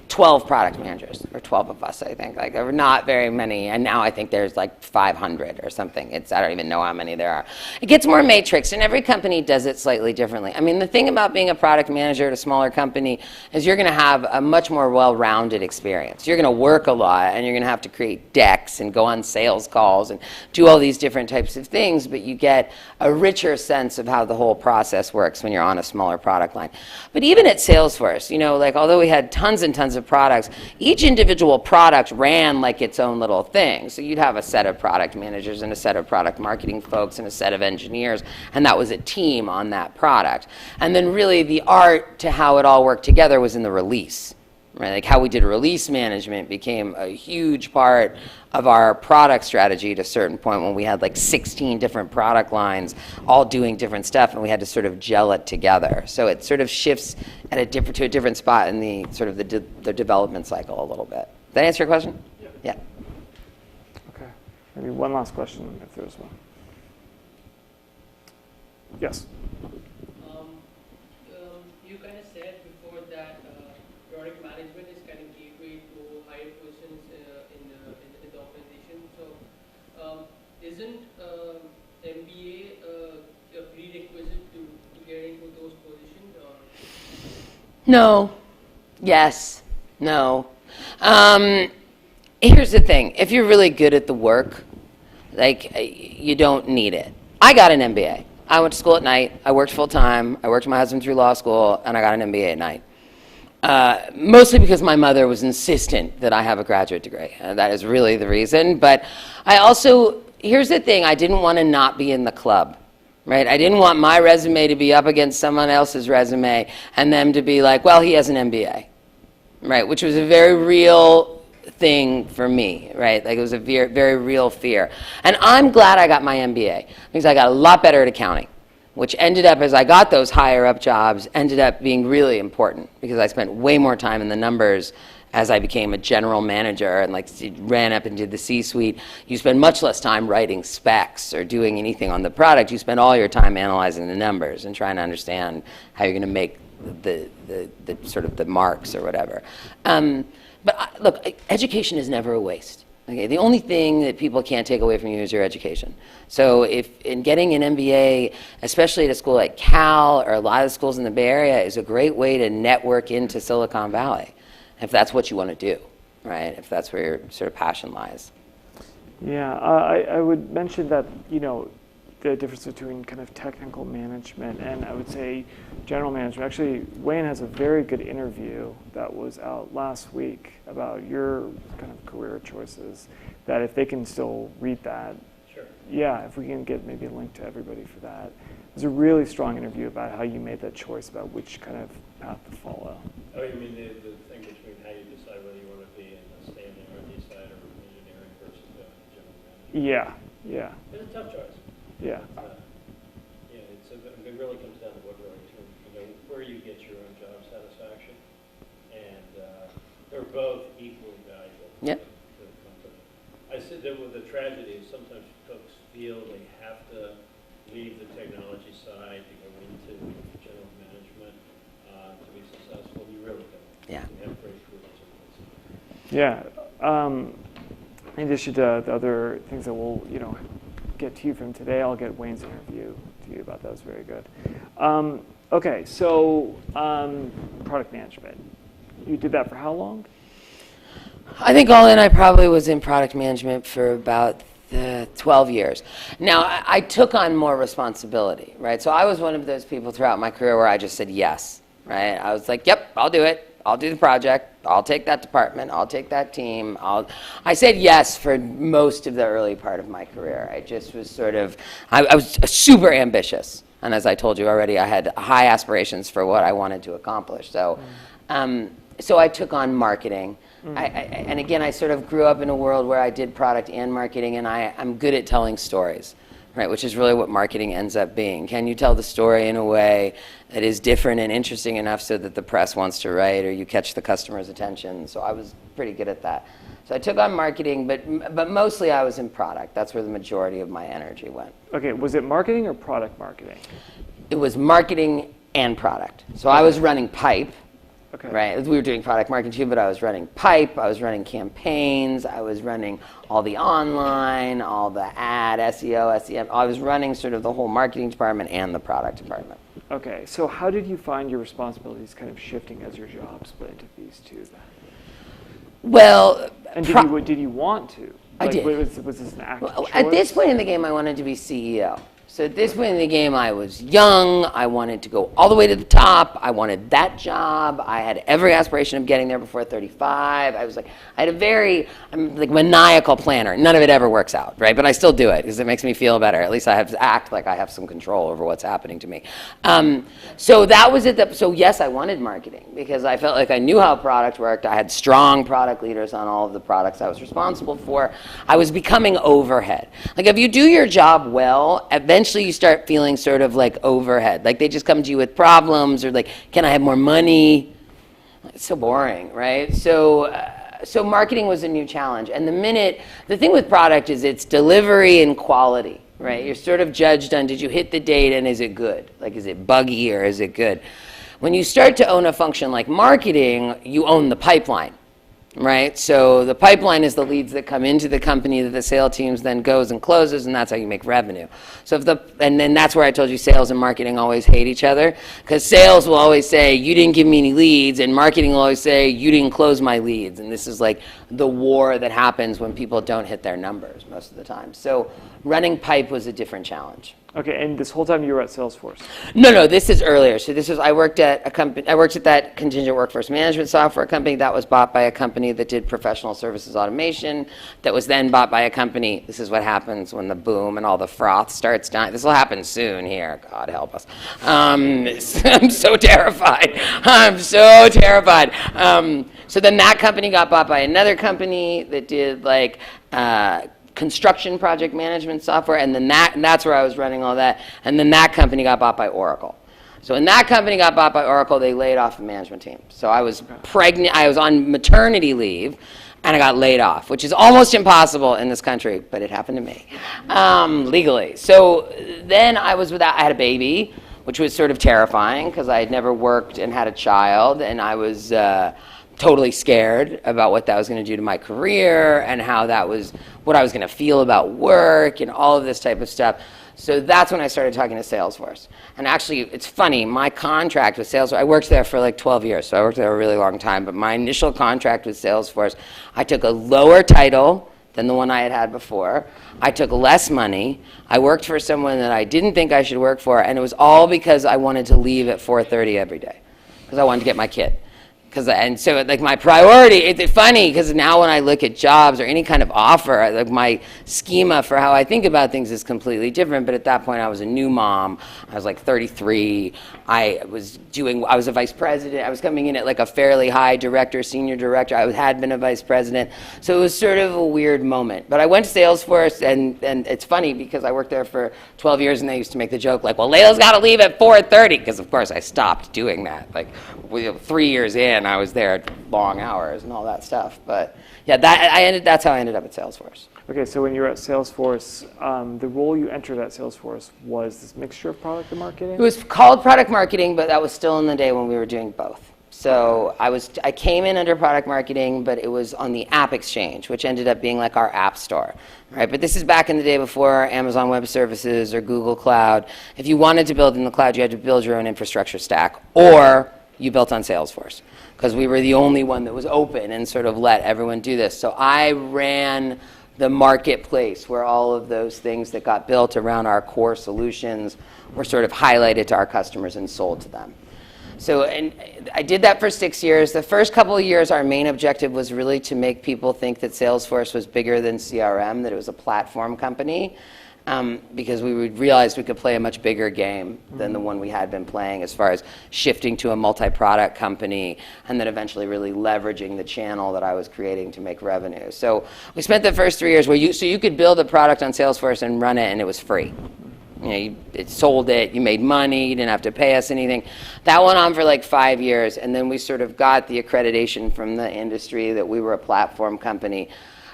12 product managers, or 12 of us, I think. Like, there were not very many, and now I think there's like 500 or something. I don't even know how many there are. It gets more matrixed, and every company does it slightly differently. I mean, the thing about being a product manager at a smaller company is you're going to have a much more well-rounded experience. You're going to work a lot, and you're going to have to create decks and go on sales calls and do all these different types of things, but you get a richer sense of how the whole process works when you're on a smaller product line. But even at Salesforce, you know, like, although we had tons and tons of products, each individual product ran like its own little thing. So you'd have a set of product managers and a set of product marketing folks and a set of engineers, and that was a team on that product. And then really the art to how it all worked together was in the release. Right? Like how we did release management became a huge part of our product strategy at a certain point when we had like 16 different product lines all doing different stuff, and we had to sort of gel it together. So it sort of shifts at to a different spot in the sort of the development cycle a little bit. Did that answer your question? Yeah. Okay. Maybe one last question if there's one. Yes. You kind of said before that product management is kind of gateway to higher positions in the organization. So, isn't MBA a prerequisite to get into those positions? Or? No. Yes. No. Here's the thing. If you're really good at the work, like, you don't need it. I got an MBA. I went to school at night. I worked full time. I worked my husband through law school, and I got an MBA at night. Mostly because my mother was insistent that I have a graduate degree. That is really the reason. But I also, here's the thing, I didn't want to not be in the club, right? I didn't want my resume to be up against someone else's resume and them to be like, well, he has an MBA, right? Which was a very real thing for me, right? Like, it was a very, very real fear. And I'm glad I got my MBA because I got a lot better at accounting, which ended up, as I got those higher up jobs, ended up being really important because I spent way more time in the numbers as I became a general manager and like ran up and did the C-suite. You spend much less time writing specs or doing anything on the product. You spend all your time analyzing the numbers and trying to understand how you're going to make the sort of the marks or whatever. Look, education is never a waste. Okay, the only thing that people can't take away from you is your education. So if in getting an MBA, especially at a school like Cal or a lot of schools in the Bay Area, is a great way to network into Silicon Valley, if that's what you want to do, right? If that's where your sort of passion lies. Yeah, I would mention that, you know, the difference between kind of technical management and I would say general management. Actually, Wayne has a very good interview that was out last week about your kind of career choices, that if they can still read that. Sure. Yeah, if we can get maybe a link to everybody for that. It was a really strong interview about how you made that choice about which kind of path to follow. Oh, you mean the thing between how you decide whether you want to be in the standing R&D side or engineering versus the general management? Yeah. It's a tough choice. Yeah. It really comes down to what really, where you get your own job satisfaction, and they're both equally valuable Yep. to the company. I said that with the tragedy is sometimes folks feel they have to leave the technology side to go into general management to be successful. You really don't. Yeah. You have great careers in this. Yeah. In addition to the other things that we'll, get to you from today, I'll get Wayne's interview to you about that. It was very good. Okay, so product management. You did that for how long? I think all in, I probably was in product management for about 12 years. Now, I took on more responsibility, right? So I was one of those people throughout my career where I just said yes, right? I was like, yep, I'll do it. I'll do the project. I'll take that department. I'll take that team. I said yes for most of the early part of my career. I just was sort of, I was super ambitious. And as I told you already, I had high aspirations for what I wanted to accomplish. So, so I took on marketing. And again, I sort of grew up in a world where I did product and marketing, and I'm good at telling stories. right? Which is really what marketing ends up being. Can you tell the story in a way that is different and interesting enough so that the press wants to write or you catch the customer's attention? So I was pretty good at that. So I took on marketing, but mostly I was in product. That's where the majority of my energy went. Okay, was it marketing or product marketing? It was marketing and product. So I was running pipe. Okay. Right, we were doing product marketing too, but I was running pipe, I was running campaigns, I was running all the online, all the ad, SEO, SEM. I was running sort of the whole marketing department and the product department. Okay, so how did you find your responsibilities kind of shifting as your job split into these two then? Well, And did you want to? I did. Was this an active choice? At this point in the game, I wanted to be CEO. So at this point in the game, I was young. I wanted to go all the way to the top. I wanted that job. I had every aspiration of getting there before 35. I had a I'm like maniacal planner. None of it ever works out, right? But I still do it because it makes me feel better. At least I have to act like I have some control over what's happening to me. So that was it. So yes, I wanted marketing because I felt like I knew how product worked. I had strong product leaders on all of the products I was responsible for. I was becoming overhead. Like if you do your job well, eventually you start feeling sort of like overhead. Like they just come to you with problems or like, can I have more money? It's so boring, right? So marketing was a new challenge. And the thing with product is it's delivery and quality, right? You're sort of judged on, did you hit the date and is it good? Like, is it buggy or is it good? When you start to own a function like marketing, you own the pipeline. Right? So the pipeline is the leads that come into the company that the sales teams then goes and closes, and that's how you make revenue. So and then that's where I told you sales and marketing always hate each other, because sales will always say, you didn't give me any leads, and marketing will always say, you didn't close my leads. And this is like the war that happens when people don't hit their numbers most of the time. So running pipe was a different challenge. Okay, and this whole time you were at Salesforce? No, this is earlier. So I worked at a company, I worked at that contingent workforce management software company that was bought by a company that did professional services automation, that was then bought by a company. This is what happens when the boom and all the froth starts dying. This will happen soon here, God help us. I'm so terrified. So then that company got bought by another company that did like, construction project management software, and then that's where I was running all that, and then that company got bought by Oracle. So when that company got bought by Oracle, they laid off the management team. So I was pregnant, I was on maternity leave, and I got laid off, which is almost impossible in this country, but it happened to me, legally. So then I had a baby, which was sort of terrifying, because I had never worked and had a child, and I was totally scared about what that was going to do to my career and what I was going to feel about work and all of this type of stuff. So that's when I started talking to Salesforce. And actually, it's funny, my contract with Salesforce, I worked there for like 12 years, so I worked there a really long time, but my initial contract with Salesforce, I took a lower title than the one I had had before. I took less money. I worked for someone that I didn't think I should work for, and it was all because I wanted to leave at 4:30 every day, because I wanted to get my kid. And so like my priority, it's funny because now when I look at jobs or any kind of offer, like my schema for how I think about things is completely different. But at that point I was a new mom. I was like 33. I was a vice president. I was coming in at like a fairly high director, senior director. I had been a vice president. So it was sort of a weird moment. But I went to Salesforce, and it's funny because I worked there for 12 years, and they used to make the joke like, well, Layla's got to leave at 4:30, because of course I stopped doing that. Like 3 years in, I was there at long hours and all that stuff. But yeah, that's how I ended up at Salesforce. Okay, so when you were at Salesforce, the role you entered at Salesforce was this mixture of product and marketing? It was called product marketing, but that was still in the day when we were doing both. So I came in under product marketing, but it was on the App Exchange, which ended up being like our app store, right? But this is back in the day before Amazon Web Services or Google Cloud. If you wanted to build in the cloud, you had to build your own infrastructure stack, or you built on Salesforce, because we were the only one that was open and sort of let everyone do this. So I ran the marketplace where all of those things that got built around our core solutions were sort of highlighted to our customers and sold to them. So, and I did that for 6 years. The first couple of years, our main objective was really to make people think that Salesforce was bigger than CRM, that it was a platform company. because we realized we could play a much bigger game than the one we had been playing as far as shifting to a multi-product company and then eventually really leveraging the channel that I was creating to make revenue. So we spent the first 3 years where you could build a product on Salesforce and run it and it was free. You know, it sold it, you made money, you didn't have to pay us anything. That went on for like 5 years, and then we sort of got the accreditation from the industry that we were a platform company,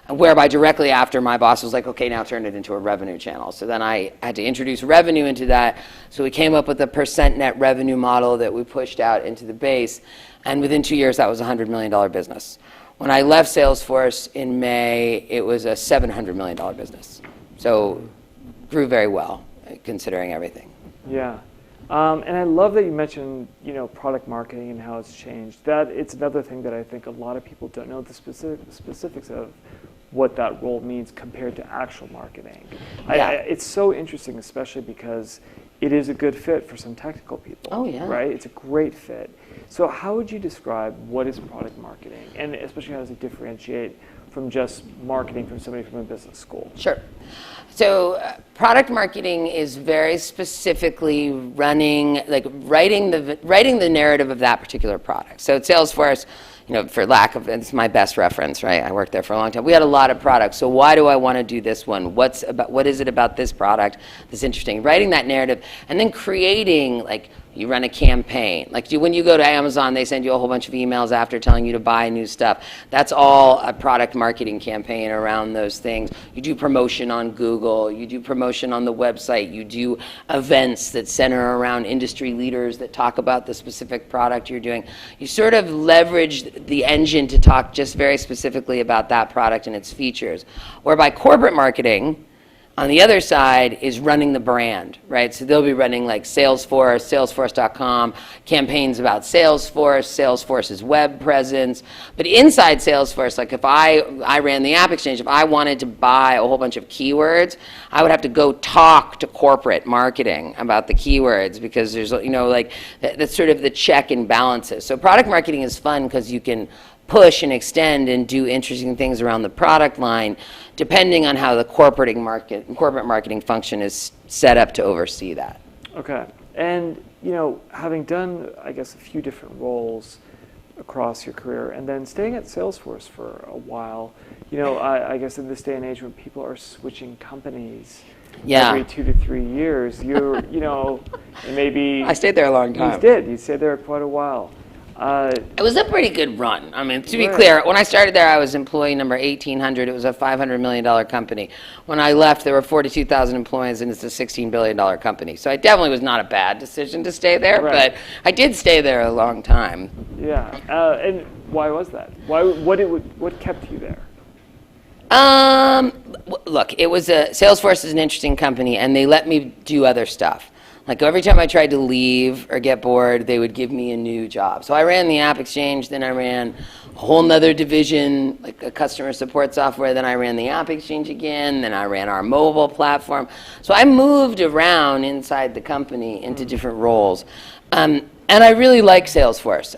whereby directly after my boss was like, okay, now turn it into a revenue channel. So then I had to introduce revenue into that. So we came up with a percent net revenue model that we pushed out into the base, and within 2 years, that was a $100 million business. When I left Salesforce in May, it was a $700 million business. So grew very well, considering everything. Yeah. And I love that you mentioned, product marketing and how it's changed. That it's another thing that I think a lot of people don't know the specifics of what that role means compared to actual marketing. Yeah. It's so interesting, especially because it is a good fit for some technical people. Oh, yeah. Right? It's a great fit. So how would you describe what is product marketing, and especially how does it differentiate from just marketing from somebody from a business school? Sure. So product marketing is very specifically writing the narrative of that particular product. So at Salesforce, for lack of, it's my best reference, right? I worked there for a long time. We had a lot of products. So why do I want to do this one? What is it about this product that's interesting? Writing that narrative and then creating, you run a campaign. When you go to Amazon, they send you a whole bunch of emails after telling you to buy new stuff. That's all a product marketing campaign around those things. You do promotion on Google. You do promotion on the website. You do events that center around industry leaders that talk about the specific product you're doing. You sort of leverage the engine to talk just very specifically about that product and its features. Whereby corporate marketing, on the other side, is running the brand, right? So they'll be running Salesforce, Salesforce.com, campaigns about Salesforce, Salesforce's web presence. But inside Salesforce, if I ran the App Exchange, if I wanted to buy a whole bunch of keywords, I would have to go talk to corporate marketing about the keywords because there's, that's sort of the check and balances. So product marketing is fun because you can push and extend and do interesting things around the product line depending on how the corporate marketing function is set up to oversee that. Okay. And, having done, I guess, a few different roles across your career and then staying at Salesforce for a while, I guess in this day and age when people are switching companies every 2 to 3 years, you're, maybe... I stayed there a long time. You did. You stayed there quite a while. It was a pretty good run. I mean, to be clear, when I started there, I was employee number 1,800. It was a $500 million company. When I left, there were 42,000 employees, and it's a $16 billion company. So it definitely was not a bad decision to stay there, but I did stay there a long time. Yeah. And why was that? What kept you there? Look, Salesforce is an interesting company, and they let me do other stuff. Every time I tried to leave or get bored, they would give me a new job. So I ran the App Exchange, then I ran a whole nother division, a customer support software, then I ran the App Exchange again, then I ran our mobile platform. So I moved around inside the company into different roles. And I really like Salesforce.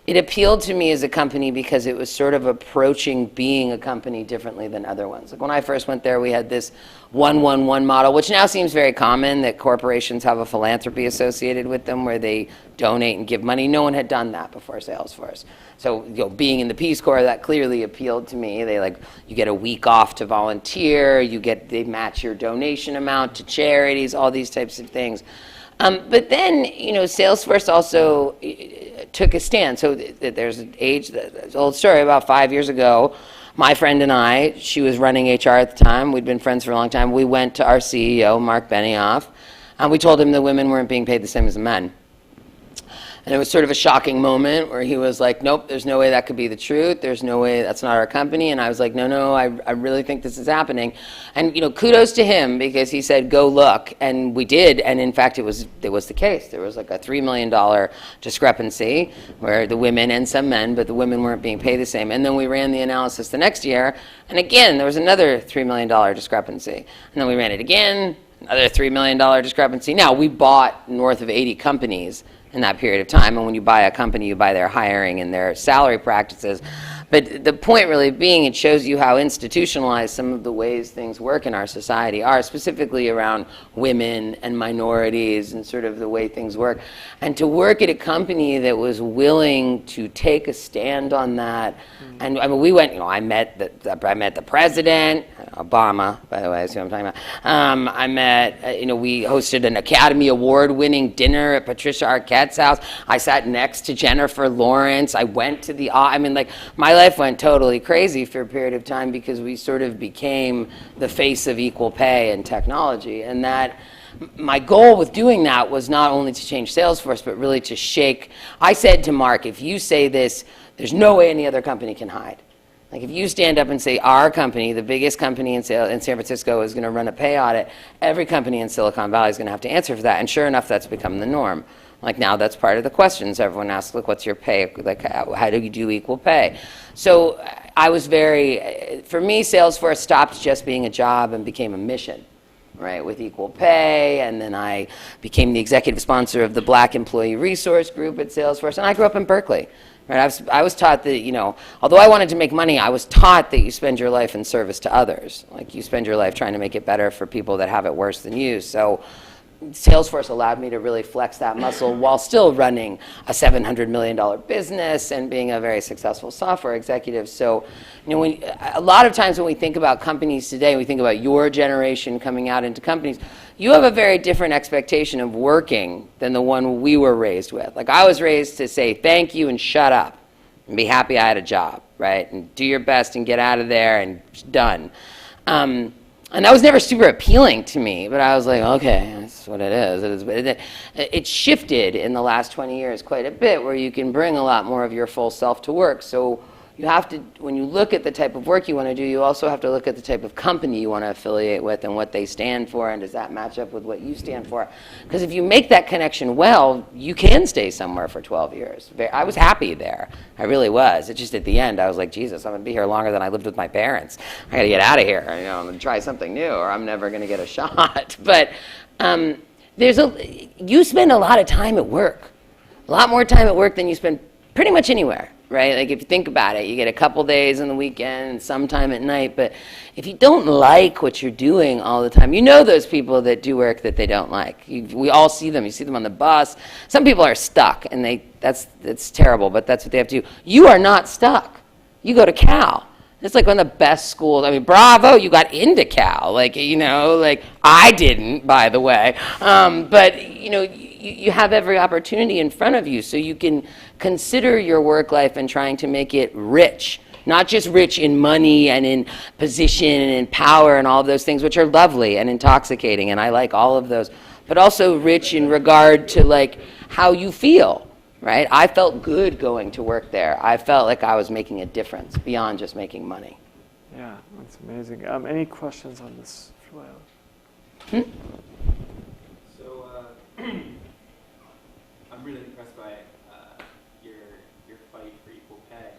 It appealed to me as a company because it was sort of approaching being a company differently than other ones. When I first went there, we had this 1-1-1 model, which now seems very common, that corporations have a philanthropy associated with them where they donate and give money. No one had done that before Salesforce. So, being in the Peace Corps, that clearly appealed to me. You get a week off to volunteer, they match your donation amount to charities, all these types of things. But then, Salesforce also took a stand. So there's an old story about 5 years ago. My friend and I, she was running HR at the time. We'd been friends for a long time. We went to our CEO, Mark Benioff, and we told him the women weren't being paid the same as the men. And it was sort of a shocking moment where he was like, nope, there's no way that could be the truth. There's no way, that's not our company. And I was like, no, I really think this is happening. And, kudos to him because he said, go look. And we did. And in fact, it was the case. There was a $3 million discrepancy where the women and some men, but the women weren't being paid the same. And then we ran the analysis the next year. And again, there was another $3 million discrepancy. And then we ran it again, another $3 million discrepancy. Now, we bought north of 80 companies in that period of time. And when you buy a company, you buy their hiring and their salary practices. But the point really being, it shows you how institutionalized some of the ways things work in our society are, specifically around women and minorities and sort of the way things work. And to work at a company that was willing to take a stand on that. And I mean, we went, I met the president, Obama, by the way, see what I'm talking about. I met, we hosted an Academy Award-winning dinner at Patricia Arquette's house. I sat next to Jennifer Lawrence. I went to my life went totally crazy for a period of time because we sort of became the face of equal pay in technology. And that, my goal with doing that was not only to change Salesforce, but really to shake. I said to Mark, if you say this, there's no way any other company can hide. Like if you stand up and say our company, the biggest company in San Francisco, is going to run a pay audit, every company in Silicon Valley is going to have to answer for that. And sure enough, that's become the norm. Like now that's part of the questions. Everyone asks, look, what's your pay? Like how do you do equal pay? So I was for me, Salesforce stopped just being a job and became a mission, right, with equal pay. And then I became the executive sponsor of the Black Employee Resource Group at Salesforce. And I grew up in Berkeley. Right, I was taught that, although I wanted to make money, I was taught that you spend your life in service to others. Like you spend your life trying to make it better for people that have it worse than you. So Salesforce allowed me to really flex that muscle while still running a $700 million business and being a very successful software executive. So, a lot of times when we think about companies today, we think about your generation coming out into companies, you have a very different expectation of working than the one we were raised with. Like I was raised to say thank you and shut up and be happy I had a job, right? And do your best and get out of there and done. And that was never super appealing to me, but I was like, okay, that's what it is. It shifted in the last 20 years quite a bit, where you can bring a lot more of your full self to work. So you have to, when you look at the type of work you want to do, you also have to look at the type of company you want to affiliate with and what they stand for, and does that match up with what you stand for? Because if you make that connection well, you can stay somewhere for 12 years. I was happy there. I really was. It's just at the end, I was like, Jesus, I'm going to be here longer than I lived with my parents. I got to get out of here. I'm going to try something new, or I'm never going to get a shot. But you spend a lot of time at work. A lot more time at work than you spend pretty much anywhere. Right? Like if you think about it, you get a couple days on the weekend and some time at night, but if you don't like what you're doing all the time, those people that do work that they don't like. We all see them. You see them on the bus. Some people are stuck, and that's terrible, but that's what they have to do. You are not stuck. You go to Cal. It's like one of the best schools. I mean, bravo, you got into Cal. Like I didn't, by the way. But you have every opportunity in front of you, so you can consider your work life and trying to make it rich. Not just rich in money and in position and in power and all of those things, which are lovely and intoxicating, and I like all of those, but also rich in regard to how you feel. Right? I felt good going to work there. I felt like I was making a difference beyond just making money. Yeah, that's amazing. Any questions on this? So I'm really impressed by your fight for equal pay.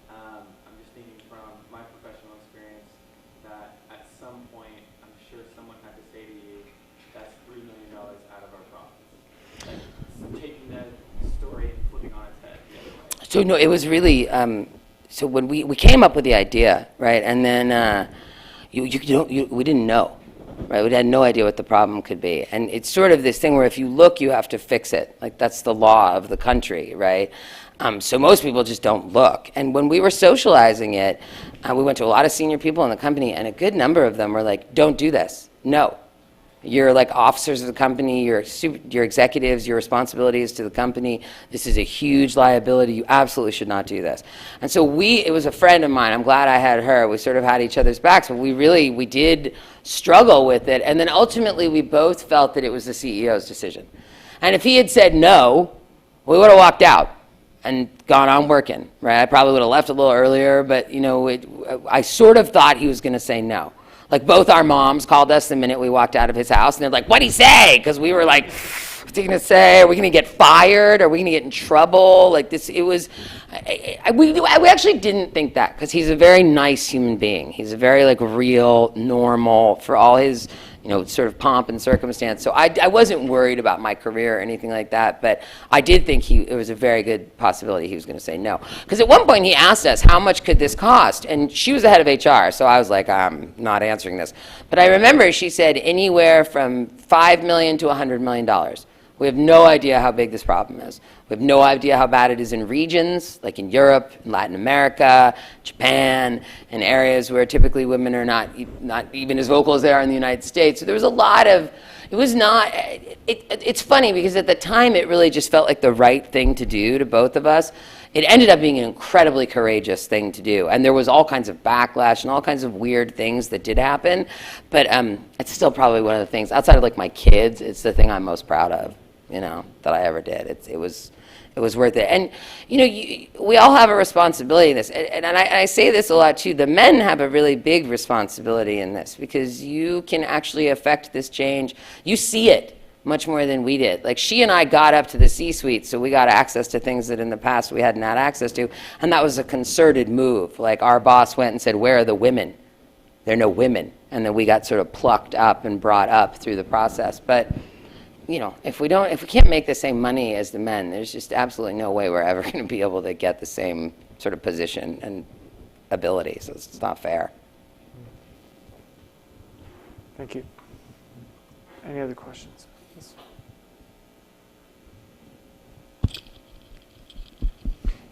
I'm just thinking from my professional experience that at some point, I'm sure someone had to say to you, that's $3 million out of our profits. Like, taking that story and flipping on its head the other way. So no, it was really, so when we came up with the idea, right, and then we didn't know, right, we had no idea what the problem could be. And it's sort of this thing where if you look, you have to fix it. Like that's the law of the country, right? So most people just don't look. And when we were socializing it, we went to a lot of senior people in the company, and a good number of them were like, don't do this, no. You're like officers of the company, your executives, your responsibilities to the company. This is a huge liability. You absolutely should not do this. And so it was a friend of mine. I'm glad I had her. We sort of had each other's backs, but we did struggle with it. And then ultimately we both felt that it was the CEO's decision. And if he had said no, we would have walked out and gone on working, right? I probably would have left a little earlier, but I sort of thought he was going to say no. Like both our moms called us the minute we walked out of his house, and they're like, what'd he say? Because we were like, what's he going to say? Are we going to get fired? Are we going to get in trouble? Like this, it was, we actually didn't think that, because he's a very nice human being. He's a very real, normal, for all his sort of pomp and circumstance. So I wasn't worried about my career or anything like that, but I did think it was a very good possibility he was going to say no. Because at one point he asked us, how much could this cost? And she was the head of HR, so I was like, I'm not answering this. But I remember she said anywhere from $5 million to $100 million. We have no idea how big this problem is. We have no idea how bad it is in regions, like in Europe, in Latin America, Japan, in areas where typically women are not even as vocal as they are in the United States. So there was a lot of, it was not, it's funny because at the time it really just felt like the right thing to do to both of us. It ended up being an incredibly courageous thing to do. And there was all kinds of backlash and all kinds of weird things that did happen. But it's still probably one of the things, outside of like my kids, it's the thing I'm most proud of, that I ever did. It was worth it. And, we all have a responsibility in this. And I say this a lot too. The men have a really big responsibility in this because you can actually affect this change. You see it much more than we did. Like she and I got up to the C-suite, so we got access to things that in the past we hadn't had access to. And that was a concerted move. Like our boss went and said, where are the women? There are no women. And then we got sort of plucked up and brought up through the process. But if we can't make the same money as the men, there's just absolutely no way we're ever going to be able to get the same sort of position and ability. So it's not fair. Thank you. Any other questions? Yes.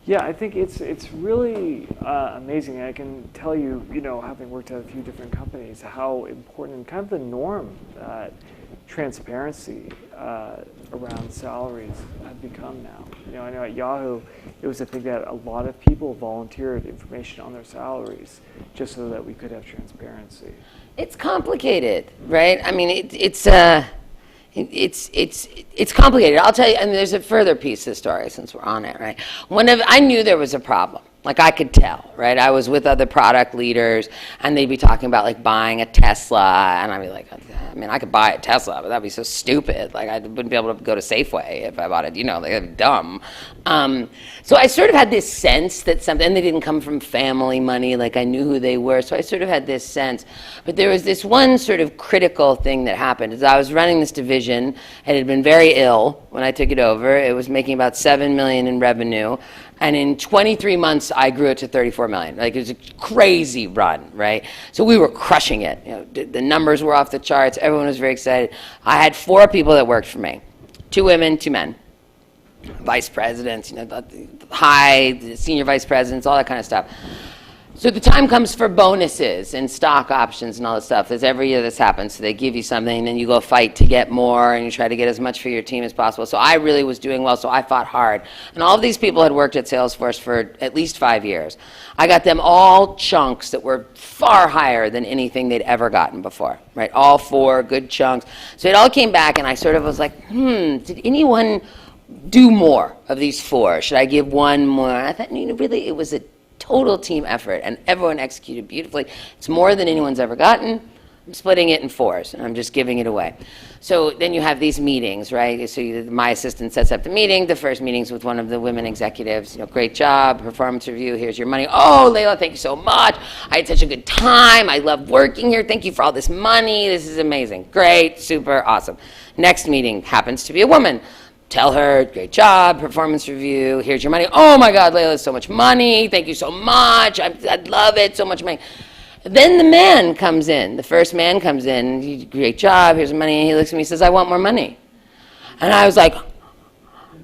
Yeah, I think it's really amazing. I can tell you, having worked at a few different companies, how important and kind of the norm that transparency around salaries have become now. I know at Yahoo, it was a thing that a lot of people volunteered information on their salaries just so that we could have transparency. It's complicated, right? I mean, it's complicated. I'll tell you, and there's a further piece of the story since we're on it, right? I knew there was a problem. Like I could tell, right? I was with other product leaders and they'd be talking about like buying a Tesla and I'd be like, I could buy a Tesla, but that'd be so stupid. Like I wouldn't be able to go to Safeway if I bought it, like dumb. So I sort of had this sense that and they didn't come from family money, like I knew who they were. So I sort of had this sense, but there was this one sort of critical thing that happened. As I was running this division, it had been very ill when I took it over. It was making about $7 million in revenue. And in 23 months, I grew it to 34 million. Like it was a crazy run, right? So we were crushing it. The numbers were off the charts. Everyone was very excited. I had 4 people that worked for me, 2 women, 2 men, vice presidents, the senior vice presidents, all that kind of stuff. So the time comes for bonuses and stock options and all that stuff. There's every year this happens. So they give you something, and then you go fight to get more, and you try to get as much for your team as possible. So I really was doing well, so I fought hard. And all of these people had worked at Salesforce for at least 5 years. I got them all chunks that were far higher than anything they'd ever gotten before, right? All 4 good chunks. So it all came back, and I sort of was like, did anyone do more of these 4? Should I give one more? I thought, really, it was a total team effort, and everyone executed beautifully. It's more than anyone's ever gotten. I'm splitting it in 4s, and I'm just giving it away. So then you have these meetings, right? So my assistant sets up the meeting. The first meeting's with one of the women executives. Great job, performance review, here's your money. Oh, Layla, thank you so much. I had such a good time. I love working here. Thank you for all this money. This is amazing. Great, super, awesome. Next meeting happens to be a woman. Tell her, great job, performance review, here's your money. Oh my God, Layla, so much money. Thank you so much. I love it, so much money. Then the man comes in. The first man comes in. Great job, here's the money. And he looks at me and says, I want more money. And I was like,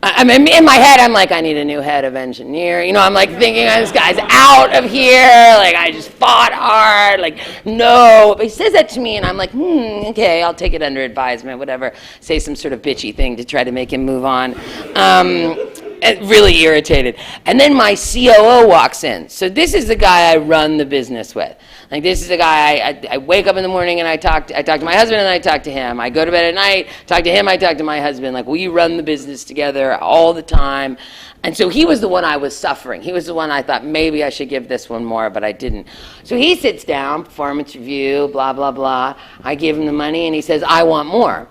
in my head, I'm like, I need a new head of engineering. I'm like thinking, this guy's out of here. Like, I just fought hard. Like, no. But he says that to me, and I'm like, okay, I'll take it under advisement, whatever. Say some sort of bitchy thing to try to make him move on. Really irritated. And then my COO walks in. So this is the guy I run the business with. Like, this is the guy, I wake up in the morning and I talk to my husband and I talk to him. I go to bed at night, talk to him, I talk to my husband. Like, we run the business together all the time. And so he was the one I was suffering. He was the one I thought maybe I should give this one more, but I didn't. So he sits down, performance review, blah, blah, blah. I give him the money and he says, I want more.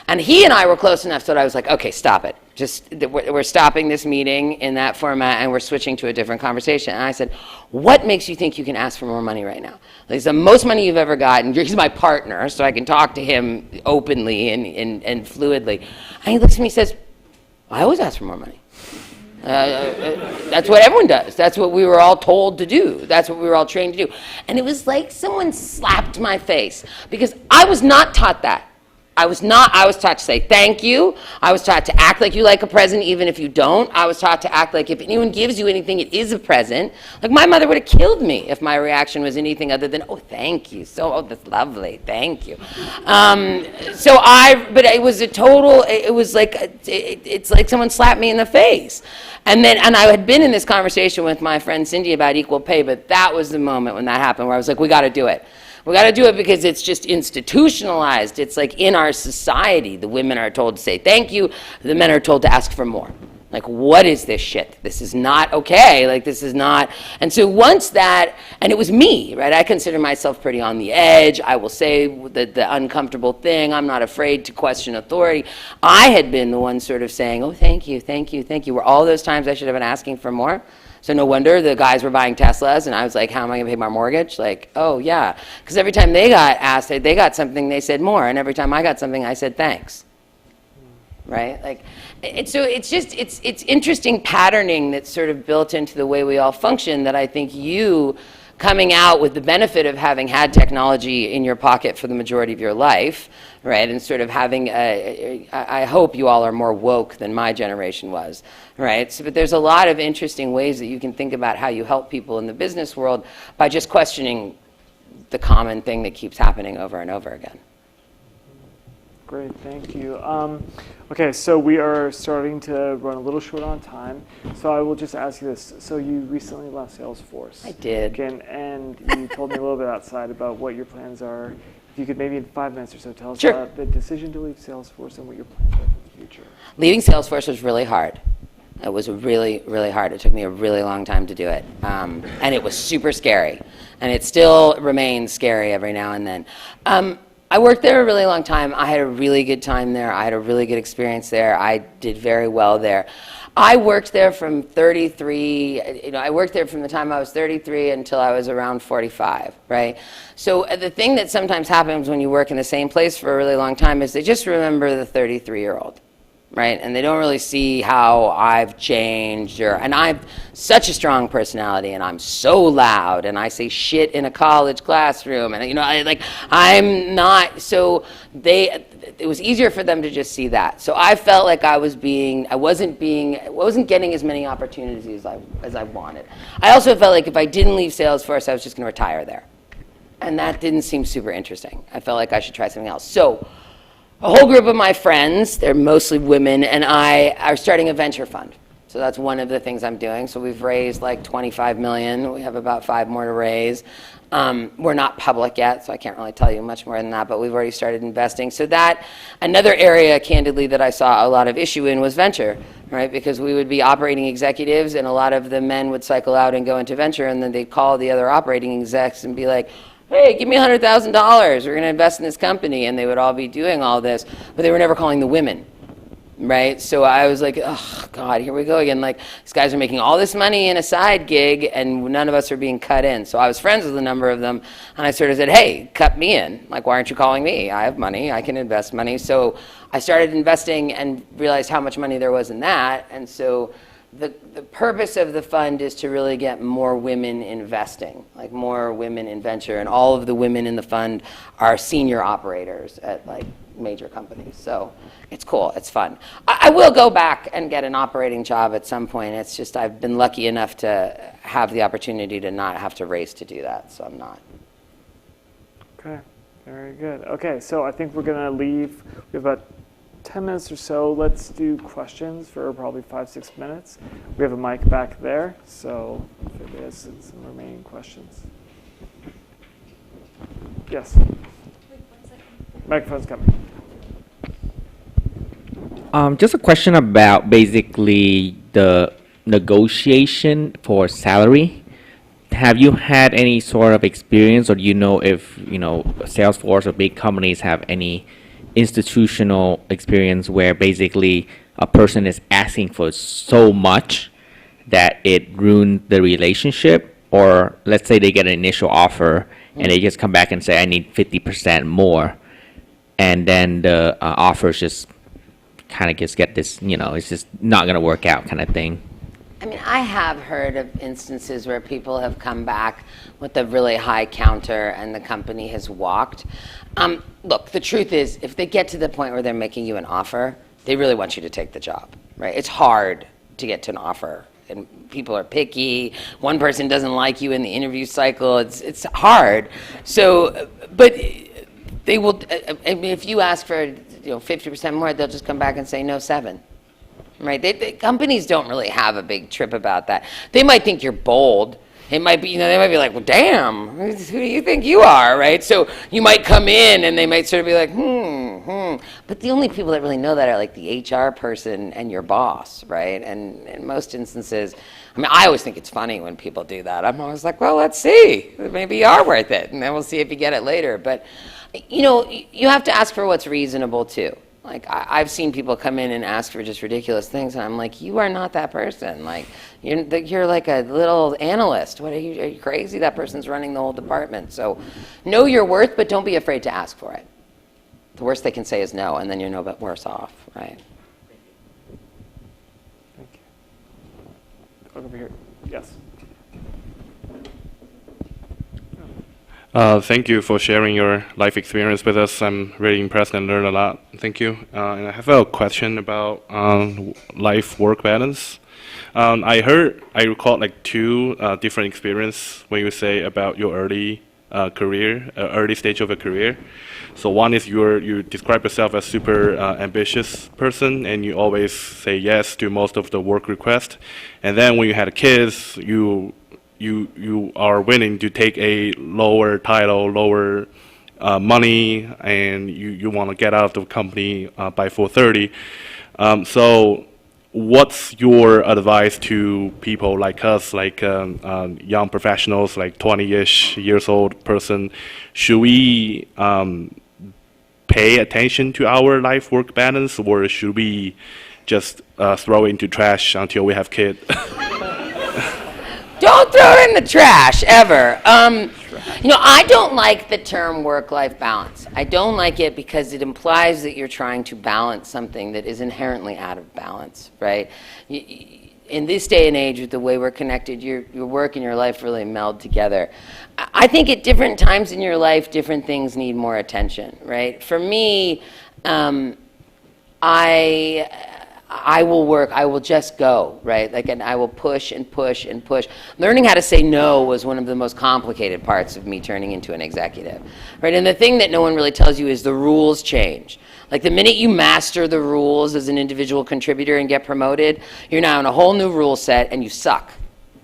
And he and I were close enough that I was like, okay, stop it. Just, we're stopping this meeting in that format and we're switching to a different conversation. And I said, what makes you think you can ask for more money right now? Like, it's the most money you've ever gotten. He's my partner, so I can talk to him openly and fluidly. And he looks at me and says, I always ask for more money. That's what everyone does. That's what we were all told to do. That's what we were all trained to do. And it was like someone slapped my face because I was not taught that. I was taught to say thank you. I was taught to act like you like a present even if you don't. I was taught to act like if anyone gives you anything, it is a present. Like my mother would have killed me if my reaction was anything other than, oh, thank you. Oh, that's lovely. Thank you. But it was a total, it was like, it's like someone slapped me in the face. And I had been in this conversation with my friend Cindy about equal pay, but that was the moment when that happened where I was like, we got to do it. We got to do it because it's just institutionalized. It's like in our society, the women are told to say thank you, the men are told to ask for more. Like, what is this shit? This is not okay. Like, this is not. And so once that, and it was me, right? I consider myself pretty on the edge. I will say the uncomfortable thing. I'm not afraid to question authority. I had been the one sort of saying, oh, thank you, thank you, thank you. Were all those times I should have been asking for more? So no wonder the guys were buying Teslas, and I was like, how am I going to pay my mortgage? Like, oh, yeah. Because every time they got asked, they got something, they said more. And every time I got something, I said thanks. Right? Like, so it's interesting patterning that's sort of built into the way we all function that I think you coming out with the benefit of having had technology in your pocket for the majority of your life, right, and sort of having, I hope you all are more woke than my generation was, right, but there's a lot of interesting ways that you can think about how you help people in the business world by just questioning the common thing that keeps happening over and over again. Great, thank you. Okay, so we are starting to run a little short on time, so I will just ask you this. So you recently left Salesforce. I did. Again, and you told me a little bit outside about what your plans are. If you could maybe in 5 minutes or so tell us about the decision to leave Salesforce and what your plans are for the future. Leaving Salesforce was really hard. It was really, really hard. It took me a really long time to do it. And it was super scary. And it still remains scary every now and then. I worked there a really long time. I had a really good time there. I had a really good experience there. I did very well there. I worked there from 33, I worked there from the time I was 33 until I was around 45, right? So the thing that sometimes happens when you work in the same place for a really long time is they just remember the 33-year-old. Right, and they don't really see how I've changed, and I'm such a strong personality, and I'm so loud, and I say shit in a college classroom, and I'm not. So it was easier for them to just see that. So I felt like I wasn't getting as many opportunities as I wanted. I also felt like if I didn't leave Salesforce, I was just going to retire there, and that didn't seem super interesting. I felt like I should try something else. So a whole group of my friends, they're mostly women, and I are starting a venture fund. So that's one of the things I'm doing. So we've raised like 25 million. We have about 5 more to raise. We're not public yet, so I can't really tell you much more than that, but we've already started investing. So that, another area, candidly, that I saw a lot of issue in was venture, right? Because we would be operating executives, and a lot of the men would cycle out and go into venture, and then they'd call the other operating execs and be like, hey, give me $100,000, we're going to invest in this company, and they would all be doing all this, but they were never calling the women, right? So I was like, oh, God, here we go again. Like, these guys are making all this money in a side gig, and none of us are being cut in. So I was friends with a number of them, and I sort of said, hey, cut me in. Like, why aren't you calling me? I have money, I can invest money. So I started investing and realized how much money there was in that, and so the purpose of the fund is to really get more women investing, like more women in venture, and all of the women in the fund are senior operators at like major companies. So it's cool, it's fun. I will go back and get an operating job at some point. It's just I've been lucky enough to have the opportunity to not have to race to do that, so I'm not. Okay, very good. Okay, so I think we're gonna leave. We have about 10 minutes or so. Let's do questions for probably 5-6 minutes. We have a mic back there, so if anybody has some remaining questions. Yes. Microphone's coming. Just a question about basically the negotiation for salary. Have you had any sort of experience, or do you know if Salesforce or big companies have any institutional experience where basically a person is asking for so much that it ruined the relationship? Or let's say they get an initial offer and they just come back and say, I need 50% more. And then the offers just kind of just get this, it's just not going to work out kind of thing. I mean, I have heard of instances where people have come back with a really high counter and the company has walked. Look, the truth is, if they get to the point where they're making you an offer, they really want you to take the job, right? It's hard to get to an offer, and people are picky. One person doesn't like you in the interview cycle. It's hard. So, but they will. I mean, if you ask for 50% more, they'll just come back and say no, 7. Right? Companies don't really have a big trip about that. They might think you're bold. It might be, they might be like, well, damn, who do you think you are, right? So you might come in and they might sort of be like, But the only people that really know that are like the HR person and your boss, right? And in most instances, I mean, I always think it's funny when people do that. I'm always like, well, let's see. Maybe you are worth it, and then we'll see if you get it later. But, you have to ask for what's reasonable, too. Like, I've seen people come in and ask for just ridiculous things, and I'm like, you are not that person. Like, you're like a little analyst. What are you crazy? That person's running the whole department. So know your worth, but don't be afraid to ask for it. The worst they can say is no, and then you're no bit worse off, right? Thank you. Over here. Yes. Thank you for sharing your life experience with us. I'm really impressed and learned a lot. Thank you. And I have a question about life-work balance. I recall like 2 different experiences when you say about your early early stage of a career. So one is you describe yourself as super ambitious person, and you always say yes to most of the work requests. And then when you had kids, you are willing to take a lower title, lower money, and you want to get out of the company by 4:30. So what's your advice to people like us, like young professionals, like 20-ish years old person? Should we pay attention to our life-work balance, or should we just throw it into trash until we have kids? Don't throw it in the trash, ever. I don't like the term work-life balance. I don't like it because it implies that you're trying to balance something that is inherently out of balance, right? In this day and age, with the way we're connected, your work and your life really meld together. I think at different times in your life, different things need more attention, right? For me, I will work, I will just go, right? And I will push and push and push. Learning how to say no was one of the most complicated parts of me turning into an executive, right? And the thing that no one really tells you is the rules change. Like the minute you master the rules as an individual contributor and get promoted, you're now in a whole new rule set and you suck.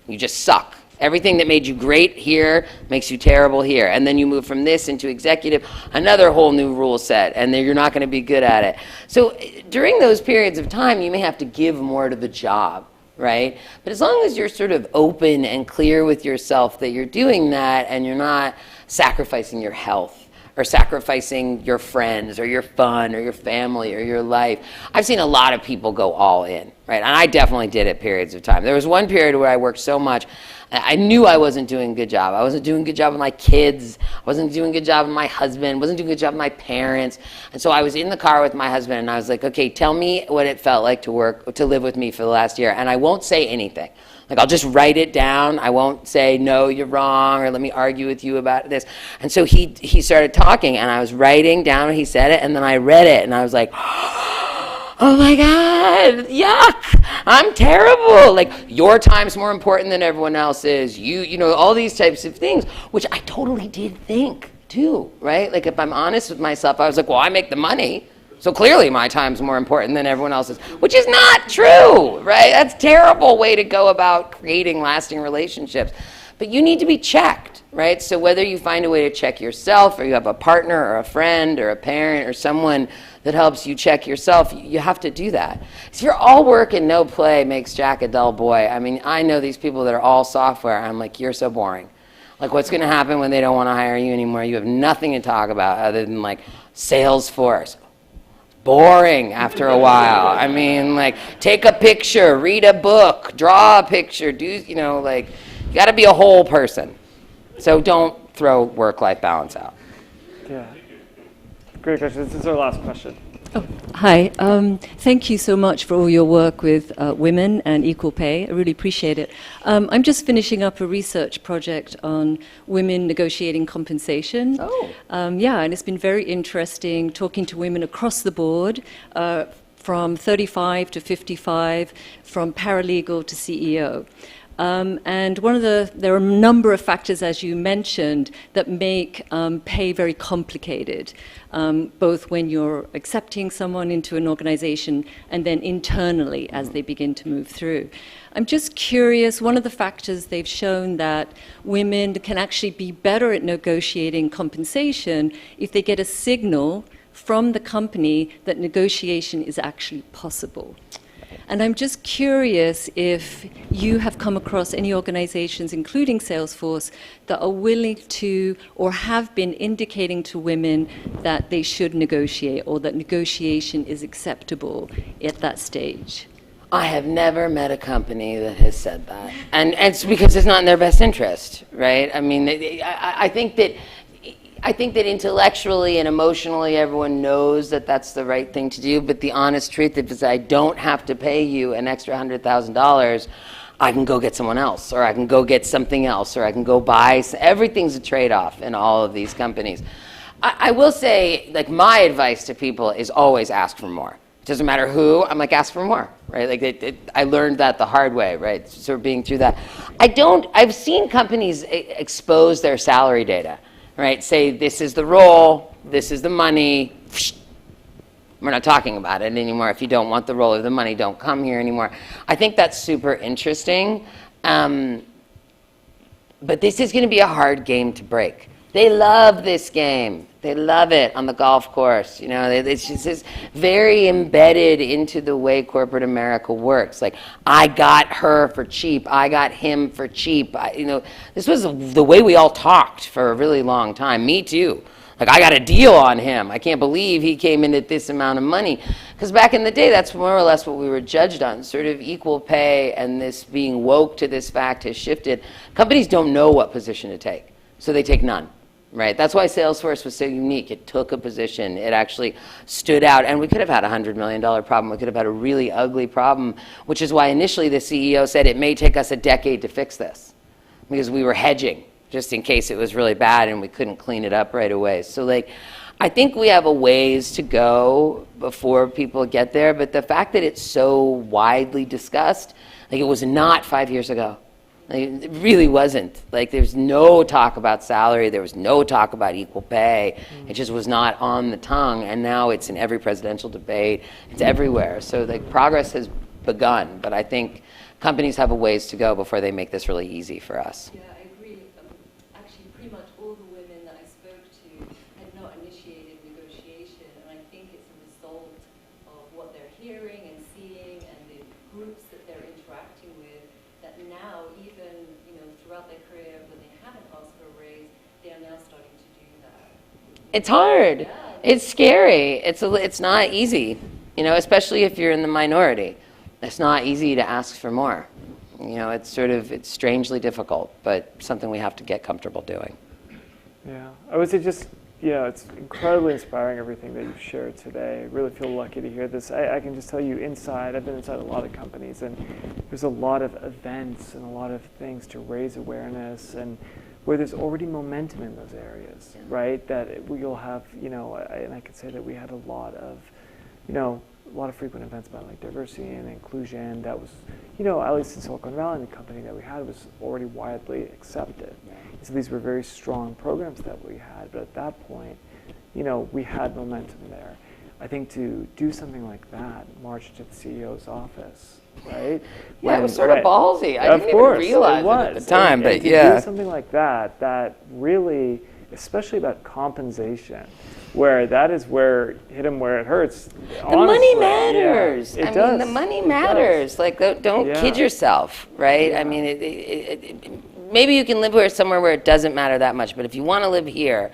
You just suck. Everything that made you great here makes you terrible here. And then you move from this into executive, another whole new rule set, and then you're not going to be good at it. So during those periods of time, you may have to give more to the job, right? But as long as you're sort of open and clear with yourself that you're doing that and you're not sacrificing your health or sacrificing your friends or your fun or your family or your life. I've seen a lot of people go all in, right? And I definitely did at periods of time. There was one period where I worked so much, I knew I wasn't doing a good job. I wasn't doing a good job with my kids. I wasn't doing a good job with my husband. Wasn't doing a good job with my parents. And so I was in the car with my husband and I was like, okay, tell me what it felt like to live with me for the last year. And I won't say anything. Like, I'll just write it down. I won't say, no, you're wrong, or let me argue with you about this. And so he started talking, and I was writing down what he said it, and then I read it, and I was like, oh my God, yuck, I'm terrible. Like, your time's more important than everyone else's. You know, all these types of things, which I totally did think, too, right? Like, if I'm honest with myself, I was like, well, I make the money. So clearly my time's more important than everyone else's, which is not true, right? That's a terrible way to go about creating lasting relationships. But you need to be checked, right? So whether you find a way to check yourself, or you have a partner or a friend or a parent or someone that helps you check yourself, you have to do that. If you're all work and no play makes Jack a dull boy. I mean, I know these people that are all software. I'm like, you're so boring. Like, what's going to happen when they don't want to hire you anymore? You have nothing to talk about other than like Salesforce. boring after a while. I mean, like, take a picture, read a book, draw a picture, you got to be a whole person. So don't throw work-life balance out. Yeah. Great question. This is our last question. Oh, hi. Thank you so much for all your work with women and equal pay. I really appreciate it. I'm just finishing up a research project on women negotiating compensation. Oh. Yeah, and it's been very interesting talking to women across the board, from 35 to 55, from paralegal to CEO. And there are a number of factors, as you mentioned, that make pay very complicated, both when you're accepting someone into an organization and then internally as they begin to move through. I'm just curious, one of the factors they've shown that women can actually be better at negotiating compensation if they get a signal from the company that negotiation is actually possible. And I'm just curious if you have come across any organizations, including Salesforce, that are willing to or have been indicating to women that they should negotiate or that negotiation is acceptable at that stage. I have never met a company that has said that. And it's because it's not in their best interest, right? I mean, I think that intellectually and emotionally everyone knows that that's the right thing to do, but the honest truth is I don't have to pay you an extra $100,000. I can go get someone else, or I can go get something else, or I can go buy. Everything's a trade-off in all of these companies. I will say, like, my advice to people is always ask for more. It doesn't matter who, I'm like, ask for more, right? Like, I learned that the hard way, right? Sort of being through that. I've seen companies expose their salary data. Right, say this is the role, this is the money. We're not talking about it anymore. If you don't want the role or the money, don't come here anymore. I think that's super interesting. But this is going to be a hard game to break. They love this game. They love it on the golf course. You know, it's just very embedded into the way corporate America works. Like, I got her for cheap. I got him for cheap. This was the way we all talked for a really long time. Me too. Like, I got a deal on him. I can't believe he came in at this amount of money. Because back in the day, that's more or less what we were judged on. Sort of equal pay, and this being woke to this fact has shifted. Companies don't know what position to take, so they take none. Right, that's why Salesforce was so unique. It took a position. It actually stood out. And we could have had a $100 million problem. We could have had a really ugly problem, which is why initially the CEO said it may take us a decade to fix this, because we were hedging just in case it was really bad and we couldn't clean it up right away. So, like, I think we have a ways to go before people get there. But the fact that it's so widely discussed, like, it was not 5 years ago. It really wasn't. Like, there's no talk about salary. There was no talk about equal pay. It just was not on the tongue. And now it's in every presidential debate. It's everywhere. So the progress has begun. But I think companies have a ways to go before they make this really easy for us. Yeah, I agree. Actually, pretty much all the women that I spoke to had not initiated negotiation. And I think it's a result of what they're hearing and seeing and the groups that they're interacting with, that now, even throughout their career, when they haven't asked for a raise, they are now starting to do that. It's hard. Yeah. It's scary. It's not easy, especially if you're in the minority. It's not easy to ask for more. It's strangely difficult, but something we have to get comfortable doing. Yeah, I would say it's incredibly inspiring, everything that you've shared today. I really feel lucky to hear this. I can just tell you I've been inside a lot of companies, and there's a lot of events and a lot of things to raise awareness, and where there's already momentum in those areas, right? That we'll have, and I could say that we had a lot of frequent events about like diversity and inclusion. That was, at least in Silicon Valley, the company that we had was already widely accepted. So these were very strong programs that we had, but at that point, we had momentum there. I think to do something like that, march to the CEO's office, right? Yeah, it was sort of ballsy. I didn't even realize it at the time, but yeah. To do something like that really, especially about compensation, where that is where hit him where it hurts. The money matters. Yeah, it does. The money matters. Like, don't kid yourself, right? Yeah. I mean, maybe you can live somewhere where it doesn't matter that much, but if you want to live here,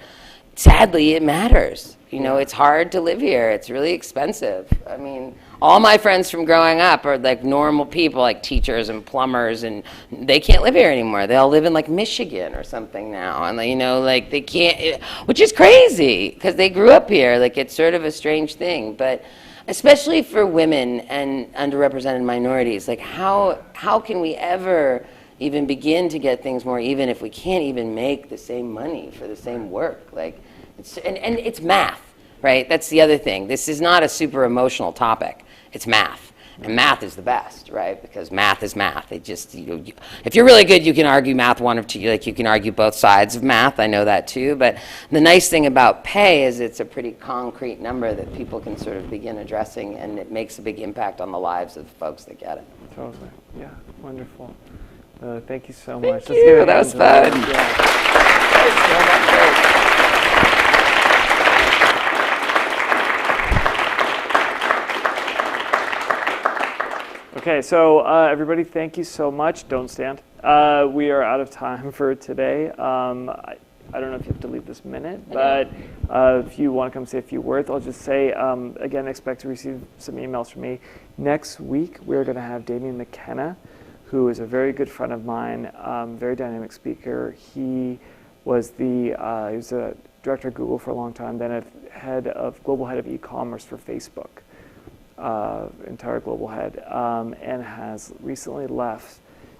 sadly, it matters. You know, it's hard to live here. It's really expensive. I mean, all my friends from growing up are like normal people, like teachers and plumbers, and they can't live here anymore. They all live in like Michigan or something now. And, you know, like they can't, which is crazy because they grew up here. Like, it's sort of a strange thing. But especially for women and underrepresented minorities, like how can we ever even begin to get things more even if we can't even make the same money for the same work? Like, and it's math, right? That's the other thing. This is not a super emotional topic. It's math. And math is the best, right? Because math is math. It just, if you're really good, you can argue math one of two. Like, you can argue both sides of math. I know that too. But the nice thing about pay is it's a pretty concrete number that people can sort of begin addressing, and it makes a big impact on the lives of the folks that get it. Totally. Yeah. Wonderful. Thank you so Thank much. Thank you. That was fun. Okay, so everybody, thank you so much. Don't stand. We are out of time for today. I don't know if you have to leave this minute, but if you want to come say a few words, I'll just say, again, expect to receive some emails from me. Next week, we're going to have Damien McKenna, who is a very good friend of mine, very dynamic speaker. He was he was a director at Google for a long time, then a global head of e-commerce for Facebook. Entire global head, and has recently left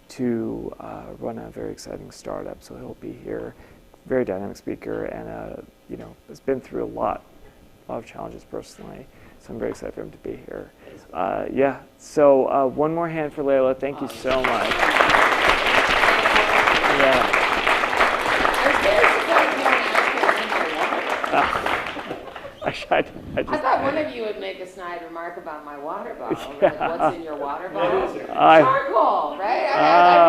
to run a very exciting startup. So he'll be here, very dynamic speaker, and has been through a lot of challenges personally. So I'm very excited for him to be here. Yeah. So one more hand for Layla. Thank you so much. Yeah. I thought one of you would make a snide remark about my water bottle. Yeah. Like, what's in your water bottle? Charcoal, right? I